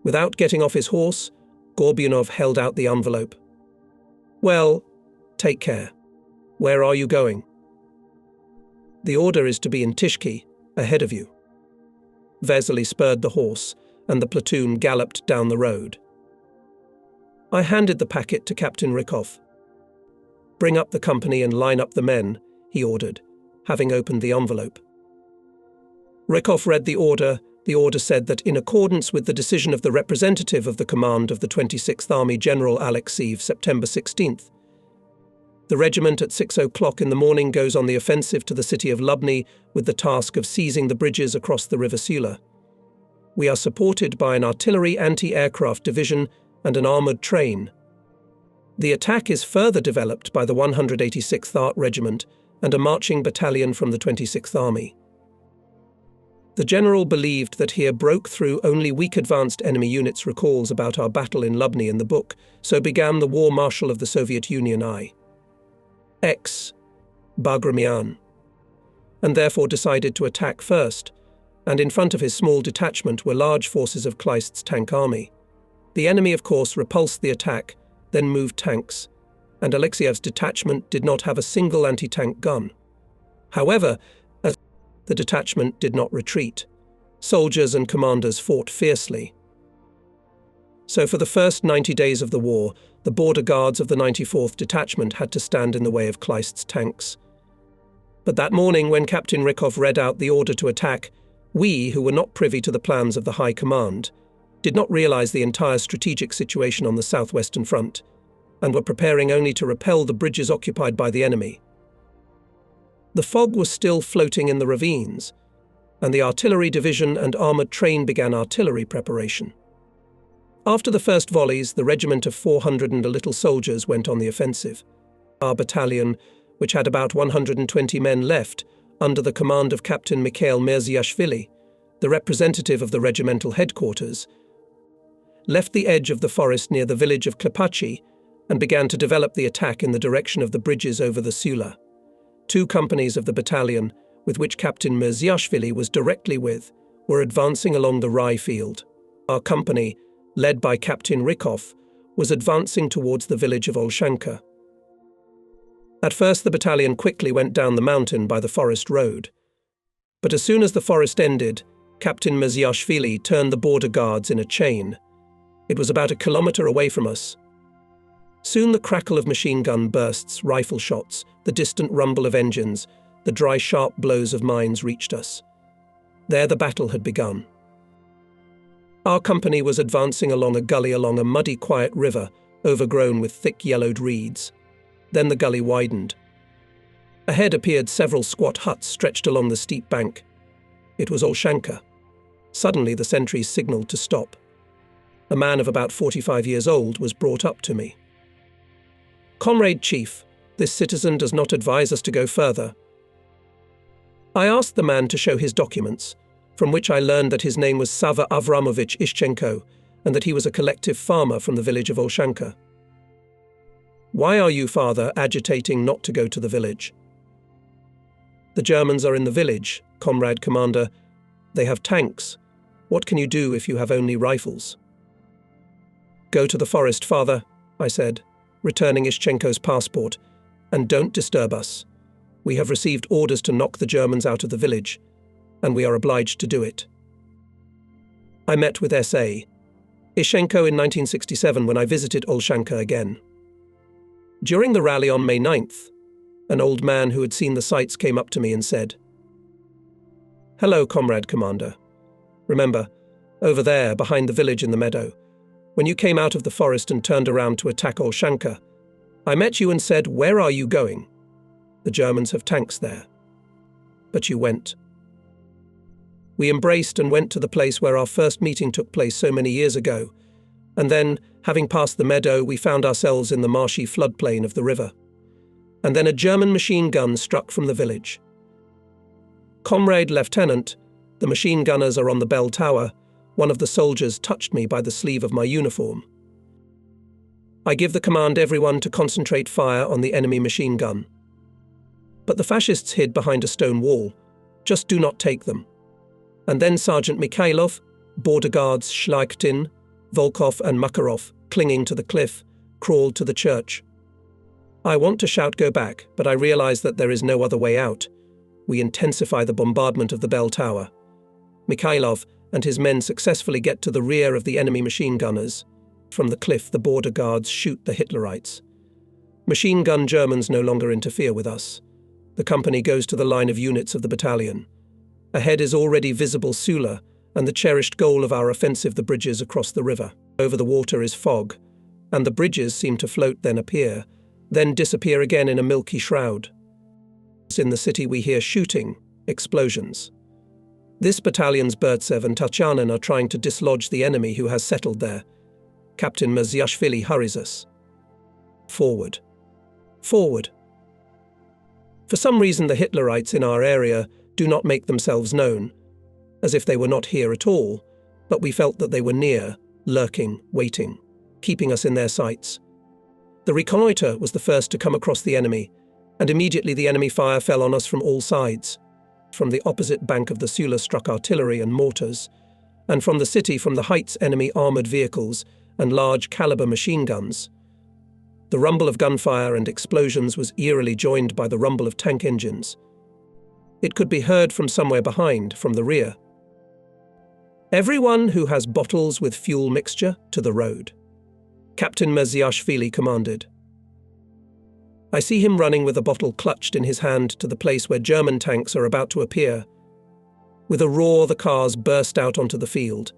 Without getting off his horse, Gorbunov held out the envelope. "Well, take care. Where are you going?" "The order is to be in Tishki, ahead of you." Vesely spurred the horse, and the platoon galloped down the road. I handed the packet to Captain Rykov. "Bring up the company and line up the men," he ordered, having opened the envelope. Rykov read the order. The order said that in accordance with the decision of the representative of the command of the 26th Army General Alexeyev, September 16th, the regiment at 6 o'clock in the morning goes on the offensive to the city of Lubny with the task of seizing the bridges across the River Sula. We are supported by an artillery anti-aircraft division and an armoured train. The attack is further developed by the 186th Art Regiment and a marching battalion from the 26th Army. The general believed that he broke through only weak advanced enemy units' recalls about our battle in Lubny in the book, so began the war marshal of the Soviet Union I.X. Bagramian, and therefore decided to attack first, and in front of his small detachment were large forces of Kleist's tank army. The enemy, of course, repulsed the attack, then moved tanks, and Alexeyev's detachment did not have a single anti-tank gun. However, the detachment did not retreat. Soldiers and commanders fought fiercely. So for the first 90 days of the war, the border guards of the 94th Detachment had to stand in the way of Kleist's tanks. But that morning, when Captain Rykov read out the order to attack, we, who were not privy to the plans of the High Command, did not realize the entire strategic situation on the southwestern front, and were preparing only to repel the bridges occupied by the enemy. The fog was still floating in the ravines, and the artillery division and armoured train began artillery preparation. After the first volleys, the regiment of 400 and a little soldiers went on the offensive. Our battalion, which had about 120 men left, under the command of Captain Mikhail Merziashvili, the representative of the regimental headquarters, left the edge of the forest near the village of Klepachi and began to develop the attack in the direction of the bridges over the Sula. 2 companies of the battalion, with which Captain Merziashvili was directly with, were advancing along the rye field. Our company, led by Captain Rykov, was advancing towards the village of Olshanka. At first the battalion quickly went down the mountain by the forest road. But as soon as the forest ended, Captain Merziashvili turned the border guards in a chain. It was about a kilometre away from us. Soon the crackle of machine gun bursts, rifle shots, the distant rumble of engines, the dry sharp blows of mines reached us. There the battle had begun. Our company was advancing along a gully along a muddy, quiet river, overgrown with thick yellowed reeds. Then the gully widened. Ahead appeared several squat huts stretched along the steep bank. It was Olshanka. Suddenly the sentries signalled to stop. A man of about 45 years old was brought up to me. "Comrade Chief, this citizen does not advise us to go further." I asked the man to show his documents, from which I learned that his name was Sava Avramovich Ishchenko and that he was a collective farmer from the village of Olshanka. "Why are you, father, agitating not to go to the village?" "The Germans are in the village, comrade commander. They have tanks. What can you do if you have only rifles?" "Go to the forest, father," I said, returning Ishchenko's passport, And don't disturb us. We have received orders to knock the Germans out of the village, and we are obliged to do it. I met with S.A. Ishenko in 1967 when I visited Olshanka again. During the rally on May 9th, an old man who had seen the sights came up to me and said, "Hello, Comrade Commander. Remember, over there, behind the village in the meadow, when you came out of the forest and turned around to attack Olshanka, I met you and said, 'Where are you going? The Germans have tanks there.' But you went. We embraced and went to the place where our first meeting took place so many years ago, and then, having passed the meadow, we found ourselves in the marshy floodplain of the river. And then a German machine gun struck from the village. Comrade Lieutenant, the machine gunners are on the bell tower. One of the soldiers touched me by the sleeve of my uniform. I give the command everyone to concentrate fire on the enemy machine gun. But the fascists hid behind a stone wall. Just do not take them." And then Sergeant Mikhailov, border guards Schleichtin, Volkov and Makarov, clinging to the cliff, crawled to the church. I want to shout "Go back," but I realize that there is no other way out. We intensify the bombardment of the bell tower. Mikhailov and his men successfully get to the rear of the enemy machine gunners. From the cliff, the border guards shoot the Hitlerites. Machine gun Germans no longer interfere with us. The company goes to the line of units of the battalion. Ahead is already visible Sula, and the cherished goal of our offensive, the bridges across the river. Over the water is fog, and the bridges seem to float, then appear, then disappear again in a milky shroud. In the city we hear shooting, explosions. This battalion's Burtsev and Tachyanin are trying to dislodge the enemy who has settled there. Captain Merziashvili hurries us. Forward. Forward. For some reason the Hitlerites in our area do not make themselves known, as if they were not here at all, but we felt that they were near, lurking, waiting, keeping us in their sights. The reconnoiter was the first to come across the enemy, and immediately the enemy fire fell on us from all sides. From the opposite bank of the Sula struck artillery and mortars, and from the city, from the heights, enemy armoured vehicles and large caliber machine guns. The rumble of gunfire and explosions was eerily joined by the rumble of tank engines. It could be heard from somewhere behind, from the rear. "Everyone who has bottles with fuel mixture to the road," Captain Merziashvili commanded. I see him running with a bottle clutched in his hand to the place where German tanks are about to appear. With a roar, the cars burst out onto the field.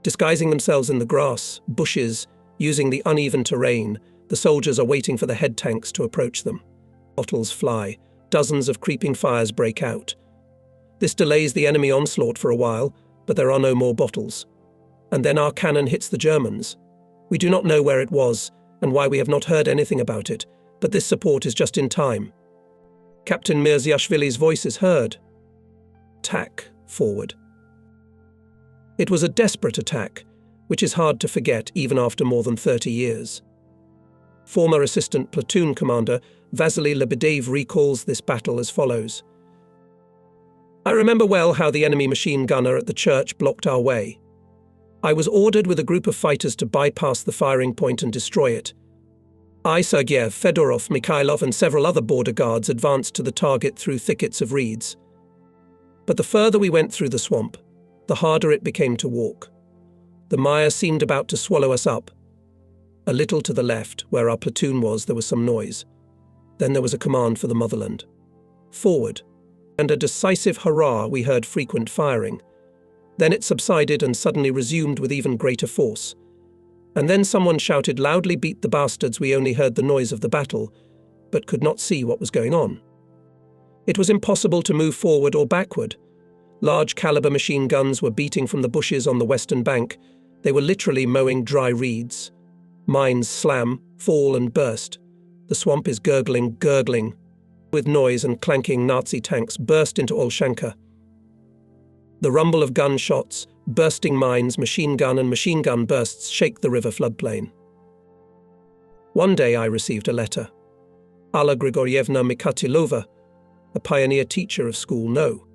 Disguising themselves in the grass, bushes, using the uneven terrain, the soldiers are waiting for the head tanks to approach them. Bottles fly. Dozens of creeping fires break out. This delays the enemy onslaught for a while, but there are no more bottles. And then our cannon hits the Germans. We do not know where it was and why we have not heard anything about it, but this support is just in time. Captain Merziashvili's voice is heard. Attack forward. It was a desperate attack, which is hard to forget even after more than 30 years. Former Assistant Platoon Commander Vasily Lebedev recalls this battle as follows. "I remember well how the enemy machine gunner at the church blocked our way. I was ordered with a group of fighters to bypass the firing point and destroy it. I, Sergeyev, Fedorov, Mikhailov and several other border guards advanced to the target through thickets of reeds. But the further we went through the swamp, the harder it became to walk. The mire seemed about to swallow us up. A little to the left, where our platoon was, there was some noise. Then there was a command for the motherland. Forward. And a decisive hurrah, we heard frequent firing. Then it subsided and suddenly resumed with even greater force. And then someone shouted loudly, 'Beat the bastards!' We only heard the noise of the battle, but could not see what was going on. It was impossible to move forward or backward. Large caliber machine guns were beating from the bushes on the western bank. They were literally mowing dry reeds. Mines slam, fall and burst. The swamp is gurgling, with noise, and clanking Nazi tanks burst into Olshanka. The rumble of gunshots, bursting mines, machine gun bursts shake the river floodplain. One day I received a letter. Alla Grigorievna Mikatilova, a pioneer teacher of School No.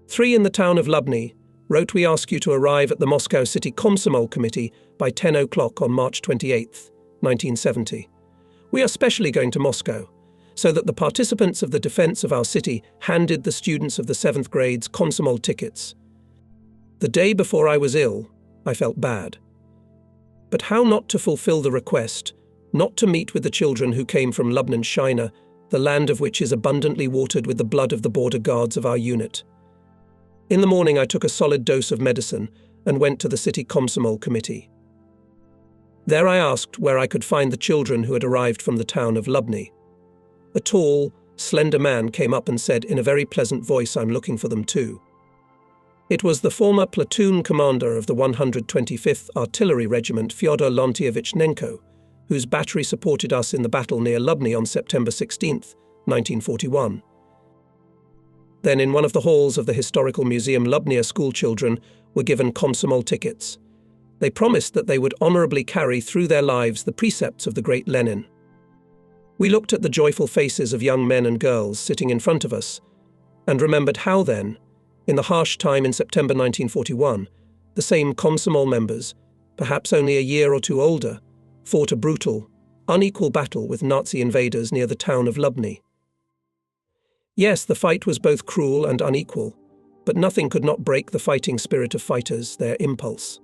3 in the town of Lubny, wrote, "We ask you to arrive at the Moscow City Komsomol Committee by 10 o'clock on March 28, 1970. We are specially going to Moscow. so that the participants of the defense of our city handed the students of the 7th grades Komsomol tickets. The day before I was ill, I felt bad. But how not to fulfill the request, not to meet with the children who came from Lubnan Shina, the land of which is abundantly watered with the blood of the border guards of our unit? In the morning I took a solid dose of medicine and went to the city Komsomol committee. There I asked where I could find the children who had arrived from the town of Lubny. A tall, slender man came up and said in a very pleasant voice, "I'm looking for them too." It was the former platoon commander of the 125th Artillery Regiment, Fyodor Lontievich Nenko, whose battery supported us in the battle near Lubny on September 16, 1941. Then in one of the halls of the Historical Museum, Lubnya schoolchildren were given Komsomol tickets. They promised that they would honorably carry through their lives the precepts of the great Lenin. We looked at the joyful faces of young men and girls sitting in front of us, and remembered how then, in the harsh time in September 1941, the same Komsomol members, perhaps only a year or two older, fought a brutal, unequal battle with Nazi invaders near the town of Lubny. Yes, the fight was both cruel and unequal, but nothing could not break the fighting spirit of fighters, their impulse.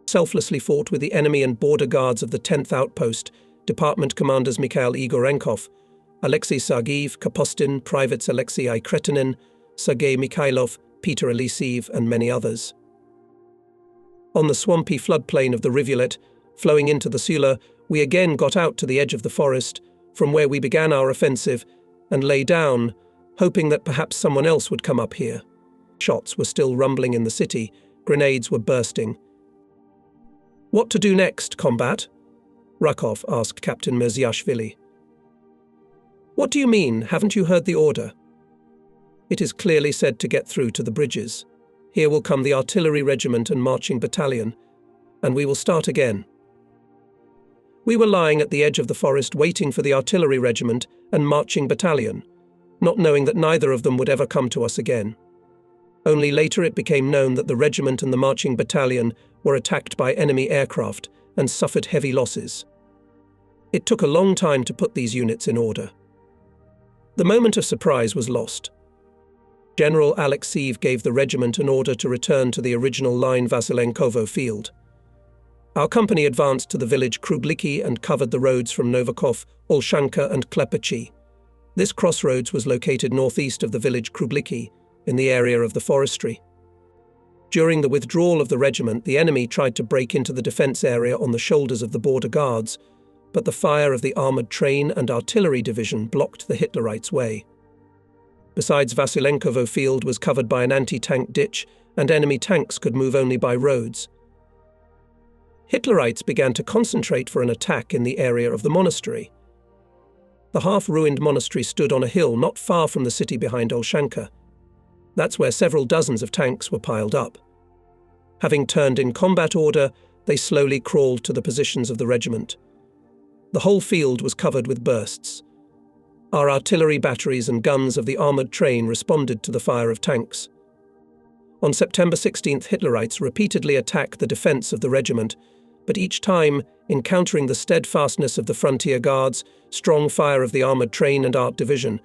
Selflessly fought with the enemy and border guards of the 10th Outpost, Department Commanders Mikhail Igorenkov, Alexei Sargiev, Kapustin, Privates Alexei Kretinin, Sergei Mikhailov, Peter Eliseev, and many others. On the swampy floodplain of the rivulet, flowing into the Sula, we again got out to the edge of the forest, from where we began our offensive, and lay down, hoping that perhaps someone else would come up here. Shots were still rumbling in the city, grenades were bursting. "What to do next, combat?" Rakov asked Captain Mirziashvili. "What do you mean? Haven't you heard the order?" "It is clearly said to get through to the bridges. Here will come the artillery regiment and marching battalion, and we will start again." We were lying at the edge of the forest waiting for the artillery regiment and marching battalion, not knowing that neither of them would ever come to us again. Only later it became known that the regiment and the marching battalion were attacked by enemy aircraft and suffered heavy losses. It took a long time to put these units in order. The moment of surprise was lost. General Alexeyev gave the regiment an order to return to the original line Vasilenkovo field. Our company advanced to the village Krugliki and covered the roads from Novakov, Olshanka and Klepachi. This crossroads was located northeast of the village Krugliki, in the area of the forestry. During the withdrawal of the regiment, the enemy tried to break into the defence area on the shoulders of the border guards, but the fire of the armoured train and artillery division blocked the Hitlerites' way. Besides, Vasilenkovo field was covered by an anti-tank ditch, and enemy tanks could move only by roads. Hitlerites began to concentrate for an attack in the area of the monastery. The half-ruined monastery stood on a hill not far from the city behind Olshanka. That's where several dozens of tanks were piled up. Having turned in combat order, they slowly crawled to the positions of the regiment. The whole field was covered with bursts. Our artillery batteries and guns of the armoured train responded to the fire of tanks. On September 16th, Hitlerites repeatedly attacked the defence of the regiment, but each time, encountering the steadfastness of the frontier guards, strong fire of the armoured train and art division,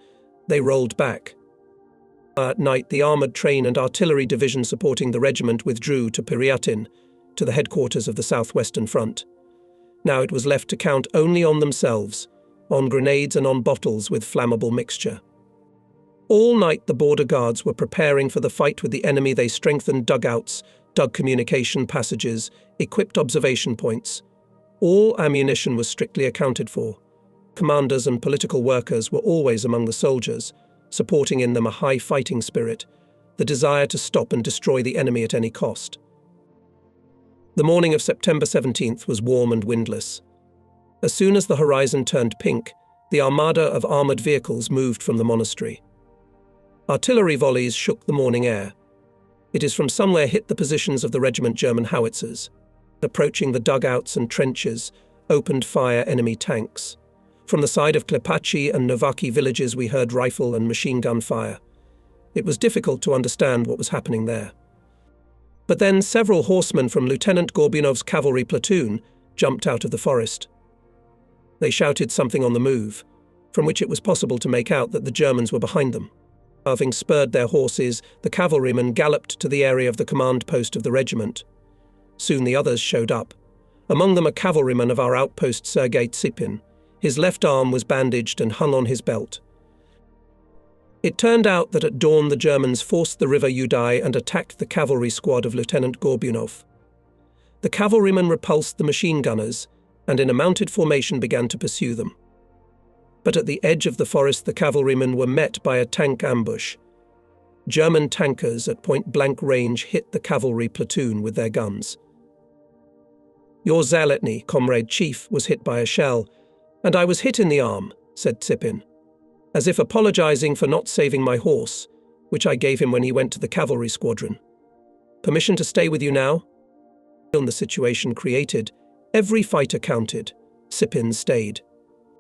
they rolled back. At night, the armoured train and artillery division supporting the regiment withdrew to Piryatin, to the headquarters of the southwestern front. Now it was left to count only on themselves, on grenades and on bottles with flammable mixture. All night the border guards were preparing for the fight with the enemy. They strengthened dugouts, dug communication passages, equipped observation points. All ammunition was strictly accounted for. Commanders and political workers were always among the soldiers, supporting in them a high fighting spirit, the desire to stop and destroy the enemy at any cost. The morning of September 17th was warm and windless. As soon as the horizon turned pink, the armada of armoured vehicles moved from the monastery. Artillery volleys shook the morning air. It is from somewhere hit the positions of the regiment German howitzers. Approaching the dugouts and trenches, opened fire enemy tanks. From the side of Klepachi and Novaki villages we heard rifle and machine gun fire. It was difficult to understand what was happening there. But then several horsemen from Lieutenant Gorbyanov's cavalry platoon jumped out of the forest. They shouted something on the move. from which it was possible to make out that the Germans were behind them. Having spurred their horses, the cavalrymen galloped to the area of the command post of the regiment. Soon the others showed up, among them a cavalryman of our outpost, Sergei Tsipin. His left arm was bandaged and hung on his belt. It turned out that at dawn the Germans forced the river Udai and attacked the cavalry squad of Lieutenant Gorbunov. The cavalrymen repulsed the machine gunners and in a mounted formation began to pursue them. But at the edge of the forest the cavalrymen were met by a tank ambush. German tankers at point-blank range hit the cavalry platoon with their guns. "Your Zaletny, Comrade Chief, was hit by a shell, and I was hit in the arm," said Tsipin, as if apologizing for not saving my horse, which I gave him when he went to the cavalry squadron. "Permission to stay with you now?" In the situation created, every fighter counted. Tsipin stayed.